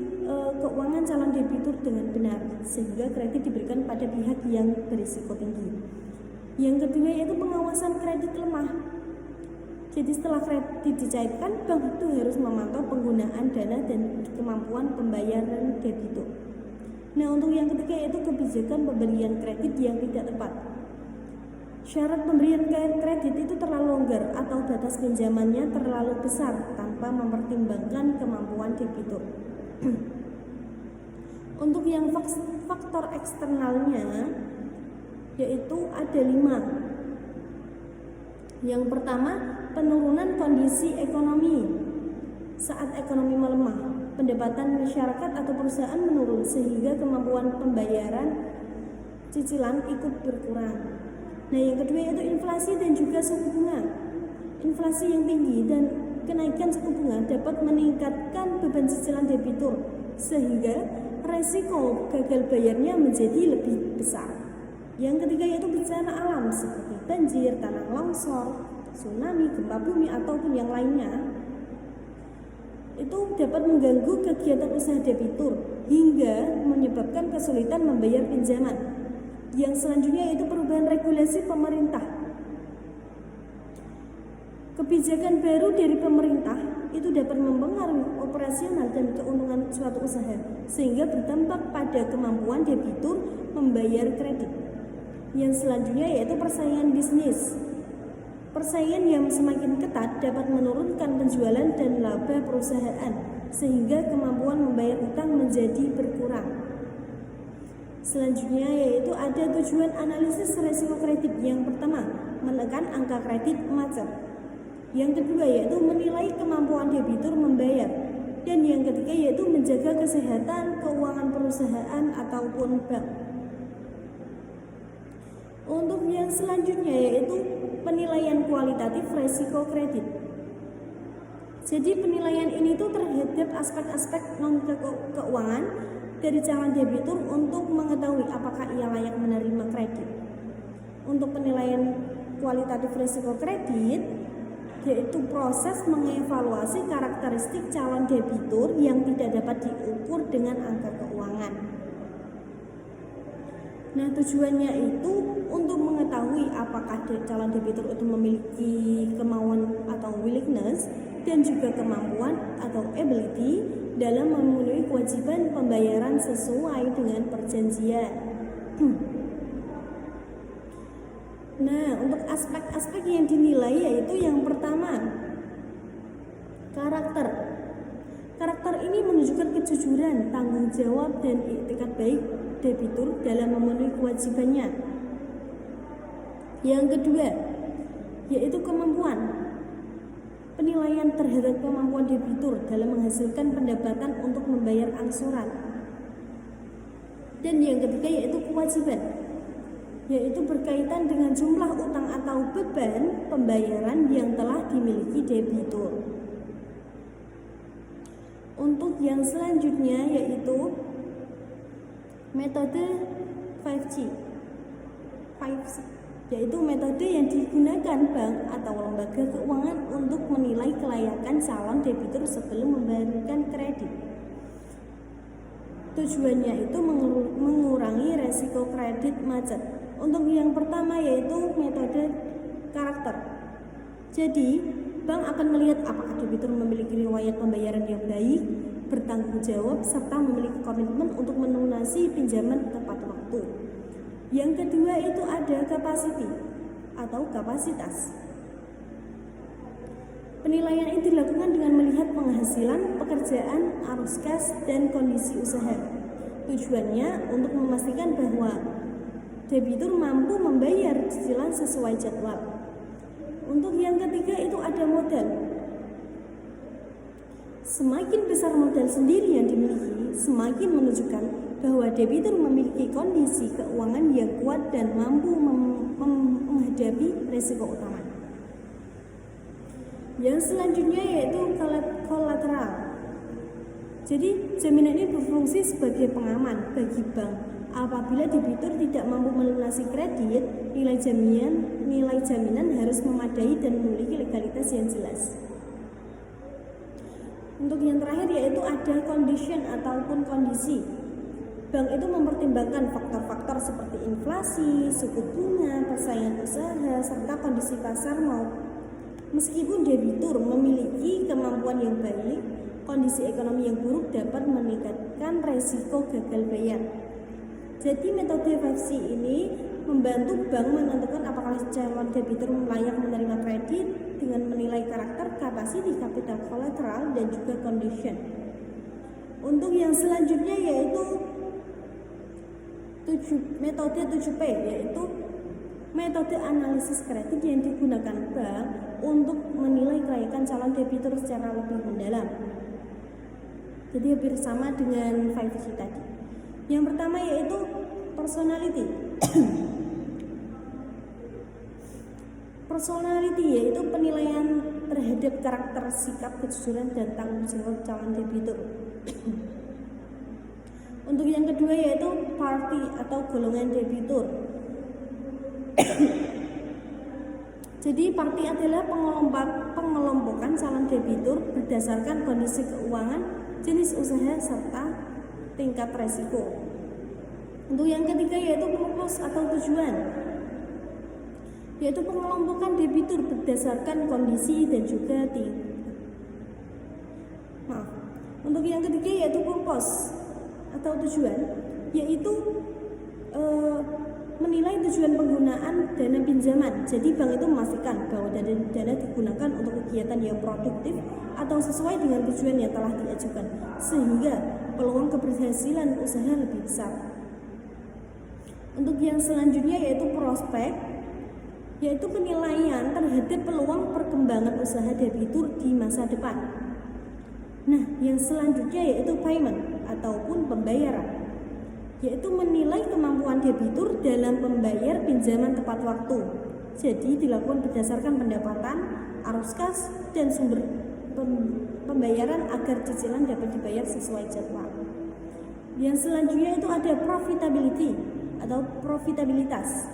keuangan calon debitur dengan benar, sehingga kredit diberikan pada pihak yang berisiko tinggi. Yang kedua yaitu pengawasan kredit lemah. Jadi setelah kredit dicairkan, bank itu harus memantau penggunaan dana dan kemampuan pembayaran debitur. Nah, untuk yang ketiga yaitu kebijakan pemberian kredit yang tidak tepat. Syarat pemberian kredit itu terlalu longgar atau batas pinjamannya terlalu besar tanpa mempertimbangkan kemampuan debitur. Untuk yang faktor eksternalnya yaitu ada 5. Yang pertama, penurunan kondisi ekonomi. Saat ekonomi melemah, pendapatan masyarakat atau perusahaan menurun sehingga kemampuan pembayaran cicilan ikut berkurang. Nah, yang kedua yaitu inflasi dan juga suku bunga. Inflasi yang tinggi dan kenaikan suku bunga dapat meningkatkan beban cicilan debitur sehingga resiko gagal bayarnya menjadi lebih besar. Yang ketiga yaitu bencana alam seperti banjir, tanah longsor, tsunami, gempa bumi ataupun yang lainnya. Itu dapat mengganggu kegiatan usaha debitur hingga menyebabkan kesulitan membayar pinjaman. Yang selanjutnya yaitu perubahan regulasi pemerintah. Kebijakan baru dari pemerintah itu dapat mempengaruhi operasional dan keuntungan suatu usaha sehingga berdampak pada kemampuan debitur membayar kredit. Yang selanjutnya yaitu persaingan bisnis. Persaingan yang semakin ketat dapat menurunkan penjualan dan laba perusahaan sehingga kemampuan membayar utang menjadi berkurang. Selanjutnya yaitu ada tujuan analisis risiko kredit. Yang pertama, menekan angka kredit macet. Yang kedua yaitu menilai kemampuan debitur membayar. Dan yang ketiga yaitu menjaga kesehatan keuangan perusahaan ataupun bank. Untuk yang selanjutnya yaitu penilaian kualitatif risiko kredit. Jadi penilaian ini tuh terhadap aspek-aspek non keuangan dari calon debitur untuk mengetahui apakah ia layak menerima kredit. Untuk penilaian kualitatif risiko kredit yaitu proses mengevaluasi karakteristik calon debitur yang tidak dapat diukur dengan angka keuangan. Nah, tujuannya itu untuk mengetahui apakah calon debitur itu memiliki kemauan atau willingness dan juga kemampuan atau ability dalam memenuhi kewajiban pembayaran sesuai dengan perjanjian. Nah, untuk aspek-aspek yang dinilai yaitu yang pertama, karakter. Karakter ini menunjukkan kejujuran, tanggung jawab, dan etikat baik debitur dalam memenuhi kewajibannya. Yang kedua, yaitu kemampuan. Penilaian terhadap kemampuan debitur dalam menghasilkan pendapatan untuk membayar angsuran. Dan yang ketiga yaitu kewajiban, yaitu berkaitan dengan jumlah utang atau beban pembayaran yang telah dimiliki debitur. Untuk yang selanjutnya yaitu metode 5C, yaitu metode yang digunakan bank atau lembaga keuangan untuk menilai kelayakan calon debitur sebelum memberikan kredit. Tujuannya itu mengurangi resiko kredit macet. Untuk yang pertama yaitu metode karakter. Jadi, bank akan melihat apakah debitur memiliki riwayat pembayaran yang baik, bertanggung jawab, serta memiliki komitmen untuk melunasi pinjaman tepat waktu. Yang kedua itu ada capacity atau kapasitas. Penilaian ini dilakukan dengan melihat penghasilan, pekerjaan, arus kas, dan kondisi usaha. Tujuannya untuk memastikan bahwa debitur mampu membayar cicilan sesuai jadwal. Untuk yang ketiga itu ada modal. Semakin besar modal sendiri yang dimiliki, semakin menunjukkan bahwa debitur memiliki kondisi keuangan yang kuat dan mampu menghadapi risiko utama. Yang selanjutnya yaitu kolateral. Jadi jaminan ini berfungsi sebagai pengaman bagi bank. Apabila debitur tidak mampu melunasi kredit, nilai jaminan harus memadai dan memiliki legalitas yang jelas. Untuk yang terakhir yaitu ada condition ataupun kondisi. Bank itu mempertimbangkan faktor-faktor seperti inflasi, suku bunga, persaingan usaha, serta kondisi pasar meskipun debitur memiliki kemampuan yang baik, kondisi ekonomi yang buruk dapat meningkatkan resiko gagal bayar. Jadi metode 5C ini membantu bank menentukan apakah calon debitur layak menerima kredit dengan menilai karakter, kapasiti, kapital, kolateral, dan juga condition. Untuk yang selanjutnya yaitu metode 7P, yaitu metode analisis kredit yang digunakan bank untuk menilai kelayakan calon debitur secara lebih mendalam. Jadi hampir sama dengan 5C tadi. Yang pertama yaitu personality. Personality yaitu penilaian terhadap karakter, sikap, kejujuran, dan tanggung jawab calon debitur. Untuk yang kedua yaitu party atau golongan debitur. Jadi party adalah pengelompokan calon debitur berdasarkan kondisi keuangan, jenis usaha, serta tingkat resiko. Untuk yang ketiga yaitu purpose atau tujuan, yaitu pengelompokan debitur berdasarkan kondisi dan juga Untuk yang ketiga yaitu purpose atau tujuan, yaitu menilai tujuan penggunaan dana pinjaman. Jadi bank itu memastikan bahwa dana digunakan untuk kegiatan yang produktif atau sesuai dengan tujuan yang telah diajukan, sehingga peluang keberhasilan usaha lebih besar. Untuk yang selanjutnya yaitu prospek, yaitu penilaian terhadap peluang perkembangan usaha debitur di masa depan. Nah, yang selanjutnya yaitu payment ataupun pembayaran, yaitu menilai kemampuan debitur dalam membayar pinjaman tepat waktu. Jadi dilakukan berdasarkan pendapatan, arus kas, dan sumber pembayaran agar cicilan dapat dibayar sesuai jadwal. Yang selanjutnya itu ada profitability atau profitabilitas,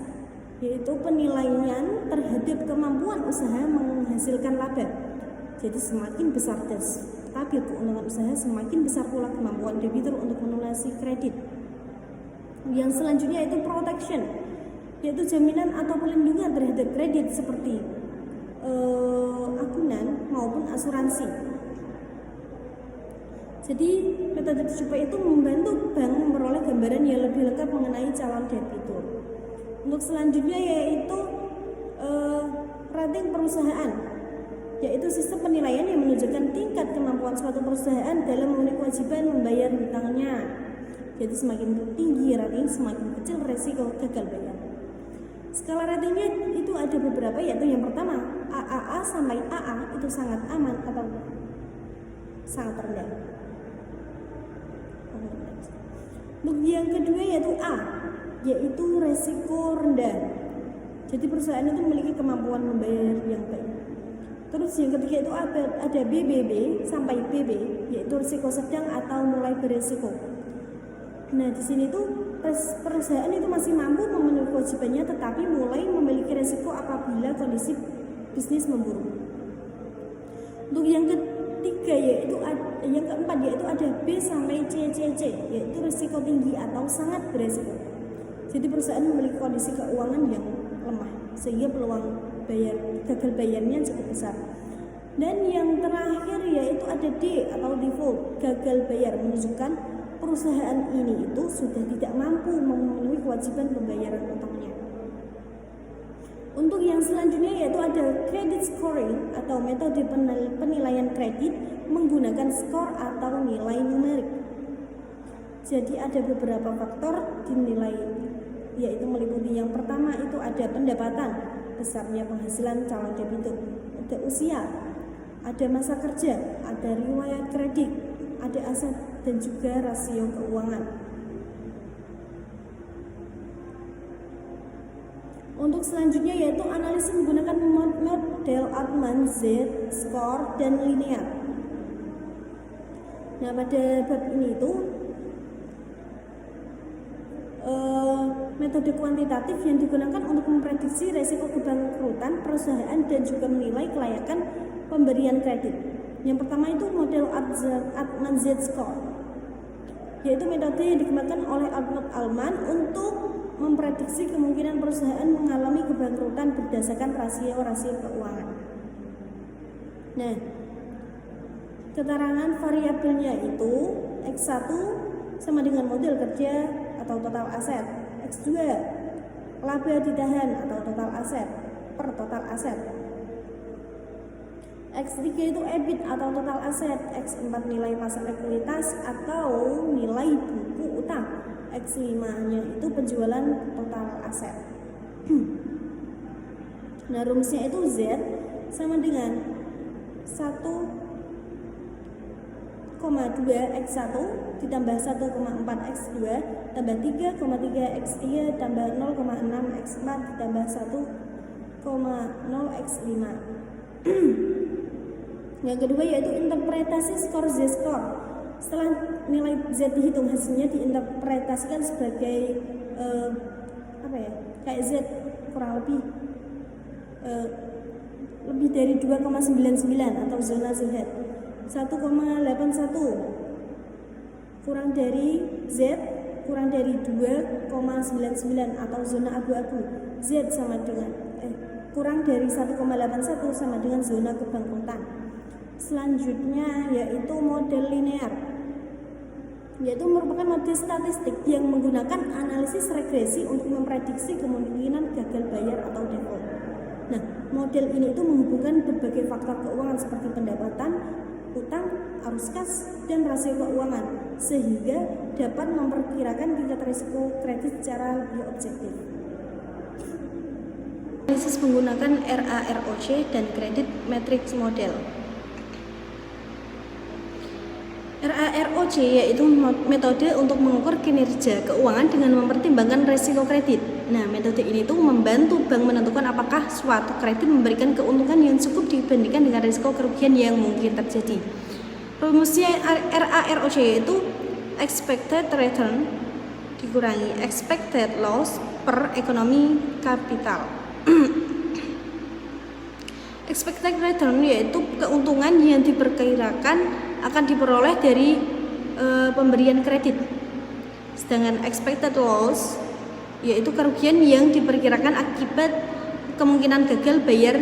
yaitu penilaian terhadap kemampuan usaha menghasilkan laba. Jadi semakin besar dan stabil keuntungan usaha, semakin besar pula kemampuan debitur untuk melunasi kredit. Yang selanjutnya yaitu protection, yaitu jaminan atau perlindungan terhadap kredit seperti agunan maupun asuransi. Jadi metode 7P itu membantu bank memperoleh gambaran yang lebih lengkap mengenai calon debitur. Untuk selanjutnya yaitu rating perusahaan, yaitu sistem penilaian yang menunjukkan tingkat kemampuan suatu perusahaan dalam memenuhi kewajiban membayar hutangnya. Jadi semakin tinggi rating, semakin kecil resiko gagal bayar. Skala ratingnya itu ada beberapa, yaitu yang pertama AAA sampai AA itu sangat aman atau sangat rendah. Untuk yang kedua yaitu A, yaitu resiko rendah. Jadi perusahaan itu memiliki kemampuan membayar yang baik. Terus yang ketiga itu ada BBB sampai BB, yaitu risiko sedang atau mulai beresiko. Nah, di sini tuh perusahaan itu masih mampu memenuhi kewajibannya tetapi mulai memiliki resiko apabila kondisi bisnis memburuk. Untuk yang ketiga yaitu yang keempat yaitu ada B sampai CCC, yaitu risiko tinggi atau sangat beresiko. Jadi perusahaan memiliki kondisi keuangan yang lemah sehingga peluang gagal bayarnya cukup besar. Dan yang terakhir yaitu ada D atau default, gagal bayar, menunjukkan perusahaan ini itu sudah tidak mampu memenuhi kewajiban pembayaran utangnya. Untuk yang selanjutnya yaitu ada credit scoring atau metode penilaian kredit menggunakan skor atau nilai numerik. Jadi ada beberapa faktor dinilai, yaitu meliputi yang pertama itu ada pendapatan, besarnya penghasilan calon debitur, ada usia, ada masa kerja, ada riwayat kredit, ada aset dan juga rasio keuangan. Untuk selanjutnya yaitu analisis menggunakan model Altman, Z-score, dan linear. Nah, pada bab ini itu metode kuantitatif yang digunakan untuk memprediksi resiko kebangkrutan perusahaan dan juga menilai kelayakan pemberian kredit. Yang pertama itu model Altman Z-score, yaitu metode yang dikembangkan oleh Arnold Altman untuk memprediksi kemungkinan perusahaan mengalami kebangkrutan berdasarkan rasio-rasio keuangan. Nah, keterangan variabelnya itu X1 sama dengan model kerja atau total aset, X2 laba ditahan atau total aset per total aset, X3 itu EBIT atau total aset, X4 nilai pasar ekuitas atau nilai buku utang, X5 nya itu penjualan total aset. Nah, rumusnya itu Z sama dengan 1,2 X1 ditambah 1,4 X2 tambah 3,3 X3 tambah 0,6 X4 ditambah 1,0 X5. Yang kedua yaitu interpretasi skor Z-score. Setelah nilai Z dihitung, hasilnya diinterpretasikan sebagai kayak Z kurang lebih dari 2,99 atau zona sehat, 1,81 kurang dari Z kurang dari 2,99 atau zona abu-abu. Z sama dengan kurang dari 1,81 sama dengan zona kebangkrutan. Selanjutnya yaitu model linear, yaitu merupakan model statistik yang menggunakan analisis regresi untuk memprediksi kemungkinan gagal bayar atau default. Nah, model ini itu menghubungkan berbagai faktor keuangan seperti pendapatan, utang, arus kas, dan rasio keuangan sehingga dapat memperkirakan tingkat risiko kredit secara lebih objektif. Analisis menggunakan RAROC dan Credit Matrix Model. RAROC yaitu metode untuk mengukur kinerja keuangan dengan mempertimbangkan risiko kredit. Nah, metode ini tuh membantu bank menentukan apakah suatu kredit memberikan keuntungan yang cukup dibandingkan dengan risiko kerugian yang mungkin terjadi. Rumusnya RAROC yaitu expected return dikurangi expected loss per ekonomi kapital. Expected return yaitu keuntungan yang diperkirakan akan diperoleh dari pemberian kredit. Sedangkan expected loss yaitu kerugian yang diperkirakan akibat kemungkinan gagal bayar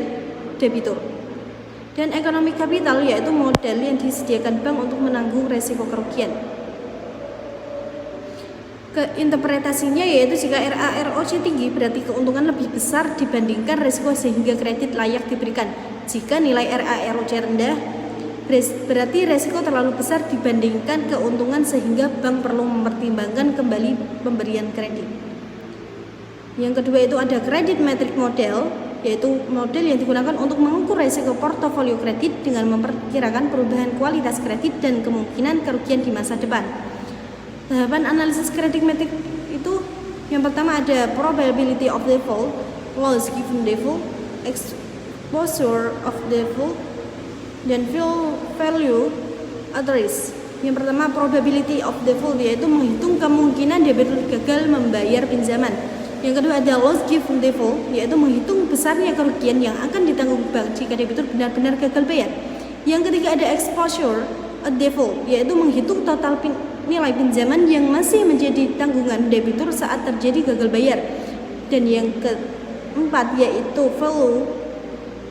debitur. Dan economic capital yaitu modal yang disediakan bank untuk menanggung resiko kerugian. Interpretasinya yaitu jika RAROC tinggi berarti keuntungan lebih besar dibandingkan risiko sehingga kredit layak diberikan. Jika nilai RAROC rendah berarti risiko terlalu besar dibandingkan keuntungan sehingga bank perlu mempertimbangkan kembali pemberian kredit. Yang kedua itu ada credit metric model, yaitu model yang digunakan untuk mengukur risiko portofolio kredit dengan memperkirakan perubahan kualitas kredit dan kemungkinan kerugian di masa depan. Tahapan analisis credit metric itu yang pertama ada probability of default, loss given default, exposure of default, dan value at risk. Yang pertama probability of default yaitu menghitung kemungkinan debitur gagal membayar pinjaman. Yang kedua ada loss given default yaitu menghitung besarnya kerugian yang akan ditanggung bank jika debitur benar-benar gagal bayar. Yang ketiga ada exposure at default yaitu menghitung total nilai pinjaman yang masih menjadi tanggungan debitur saat terjadi gagal bayar. Dan yang keempat yaitu value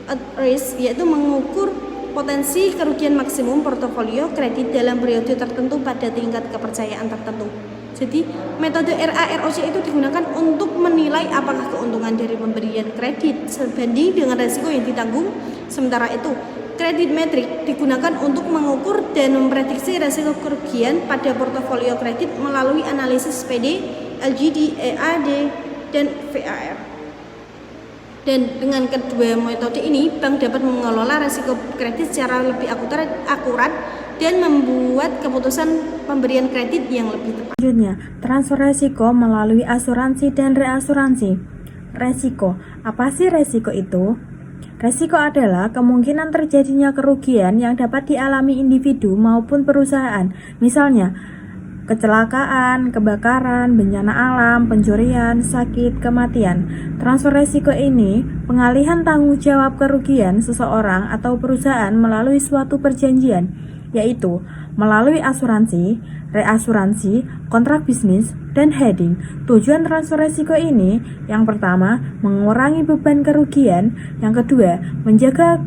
at risk yaitu mengukur potensi kerugian maksimum portofolio kredit dalam periode tertentu pada tingkat kepercayaan tertentu. Jadi metode RAROC itu digunakan untuk menilai apakah keuntungan dari pemberian kredit sebanding dengan risiko yang ditanggung. Sementara itu kredit metrik digunakan untuk mengukur dan memprediksi risiko kerugian pada portofolio kredit melalui analisis PD, LGD, EAD, dan VAR. Dan dengan kedua metode ini, bank dapat mengelola risiko kredit secara lebih akurat dan membuat keputusan pemberian kredit yang lebih tepat. Selanjutnya, transfer risiko melalui asuransi dan reasuransi. Risiko, apa sih risiko itu? Risiko adalah kemungkinan terjadinya kerugian yang dapat dialami individu maupun perusahaan. Misalnya, kecelakaan, kebakaran, bencana alam, pencurian, sakit, kematian. Transfer risiko ini pengalihan tanggung jawab kerugian seseorang atau perusahaan melalui suatu perjanjian, yaitu melalui asuransi, reasuransi, kontrak bisnis, dan hedging. Tujuan transfer risiko ini yang pertama mengurangi beban kerugian, yang kedua menjaga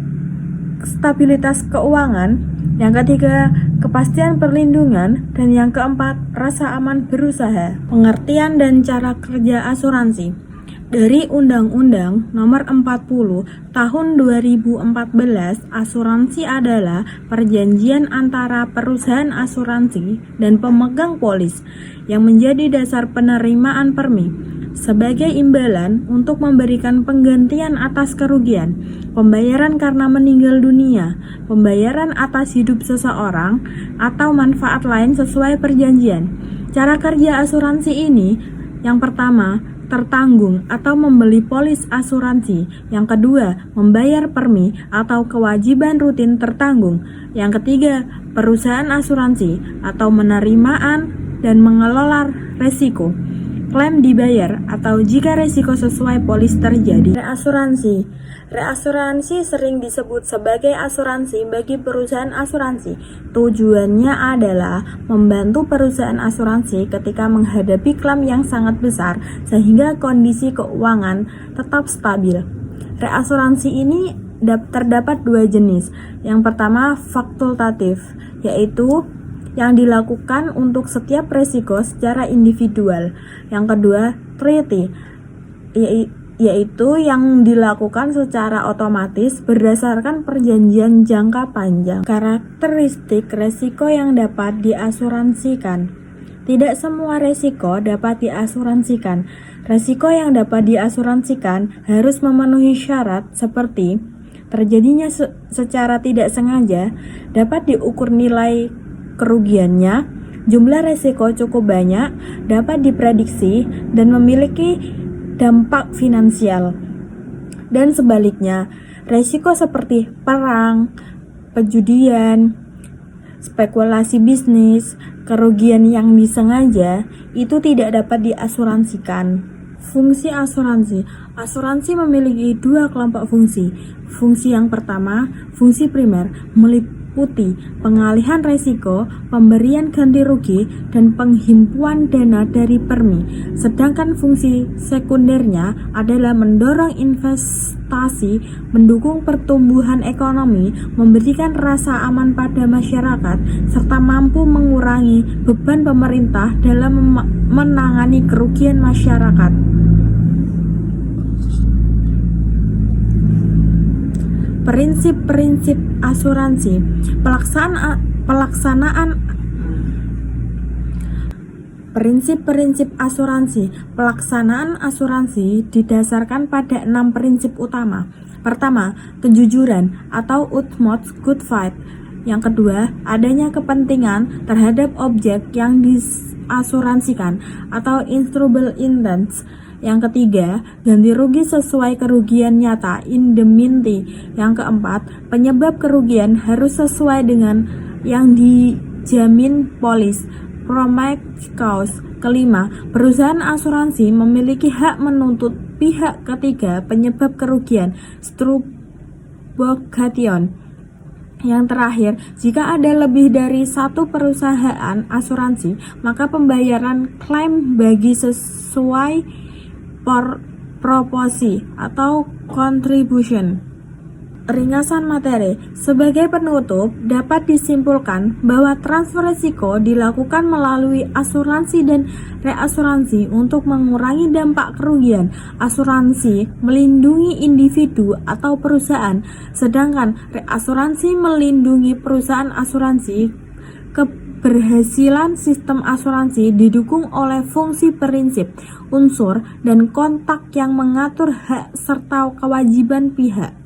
stabilitas keuangan, yang ketiga kepastian perlindungan, dan yang keempat rasa aman berusaha. Pengertian dan cara kerja asuransi. Dari Undang-Undang Nomor 40 Tahun 2014, asuransi adalah perjanjian antara perusahaan asuransi dan pemegang polis yang menjadi dasar penerimaan permi sebagai imbalan untuk memberikan penggantian atas kerugian, pembayaran karena meninggal dunia, pembayaran atas hidup seseorang, atau manfaat lain sesuai perjanjian. Cara kerja asuransi ini, yang pertama, tertanggung atau membeli polis asuransi. Yang kedua, membayar permi atau kewajiban rutin tertanggung. Yang ketiga, perusahaan asuransi atau penerimaan dan mengelola risiko. Klaim dibayar atau jika risiko sesuai polis terjadi. Reasuransi. Reasuransi sering disebut sebagai asuransi bagi perusahaan asuransi. Tujuannya adalah membantu perusahaan asuransi ketika menghadapi klaim yang sangat besar sehingga kondisi keuangan tetap stabil. Reasuransi ini terdapat dua jenis. Yang pertama fakultatif, yaitu yang dilakukan untuk setiap risiko secara individual. Yang kedua, treaty, yaitu yang dilakukan secara otomatis berdasarkan perjanjian jangka panjang. Karakteristik risiko yang dapat diasuransikan. Tidak semua risiko dapat diasuransikan. Risiko yang dapat diasuransikan harus memenuhi syarat seperti terjadinya secara tidak sengaja, dapat diukur nilai kerugiannya, jumlah risiko cukup banyak, dapat diprediksi, dan memiliki dampak finansial. Dan sebaliknya, risiko seperti perang, perjudian, spekulasi bisnis, kerugian yang disengaja itu tidak dapat diasuransikan. Fungsi asuransi. Asuransi memiliki dua kelompok fungsi. Fungsi yang pertama, fungsi primer, meliputi pengalihan resiko, pemberian ganti rugi, dan penghimpunan dana dari PERMI. Sedangkan fungsi sekundernya adalah mendorong investasi, mendukung pertumbuhan ekonomi, memberikan rasa aman pada masyarakat, serta mampu mengurangi beban pemerintah dalam menangani kerugian masyarakat. Prinsip-prinsip asuransi. Prinsip-prinsip asuransi. Pelaksanaan asuransi didasarkan pada 6 prinsip utama. Pertama, kejujuran atau utmost good faith. Yang kedua, adanya kepentingan terhadap objek yang diasuransikan atau insurable intents. Yang ketiga, ganti rugi sesuai kerugian nyata, indemnity. Yang keempat, penyebab kerugian harus sesuai dengan yang dijamin polis, prompt cause. Kelima, perusahaan asuransi memiliki hak menuntut pihak ketiga penyebab kerugian, subrogation. Yang terakhir, jika ada lebih dari satu perusahaan asuransi, maka pembayaran klaim bagi sesuai proporsi atau contribution. Ringkasan materi. Sebagai penutup, dapat disimpulkan bahwa transfer risiko dilakukan melalui asuransi dan reasuransi untuk mengurangi dampak kerugian. Asuransi melindungi individu atau perusahaan, sedangkan reasuransi melindungi perusahaan asuransi. Keberhasilan sistem asuransi didukung oleh fungsi prinsip, unsur, dan kontak yang mengatur hak serta kewajiban pihak.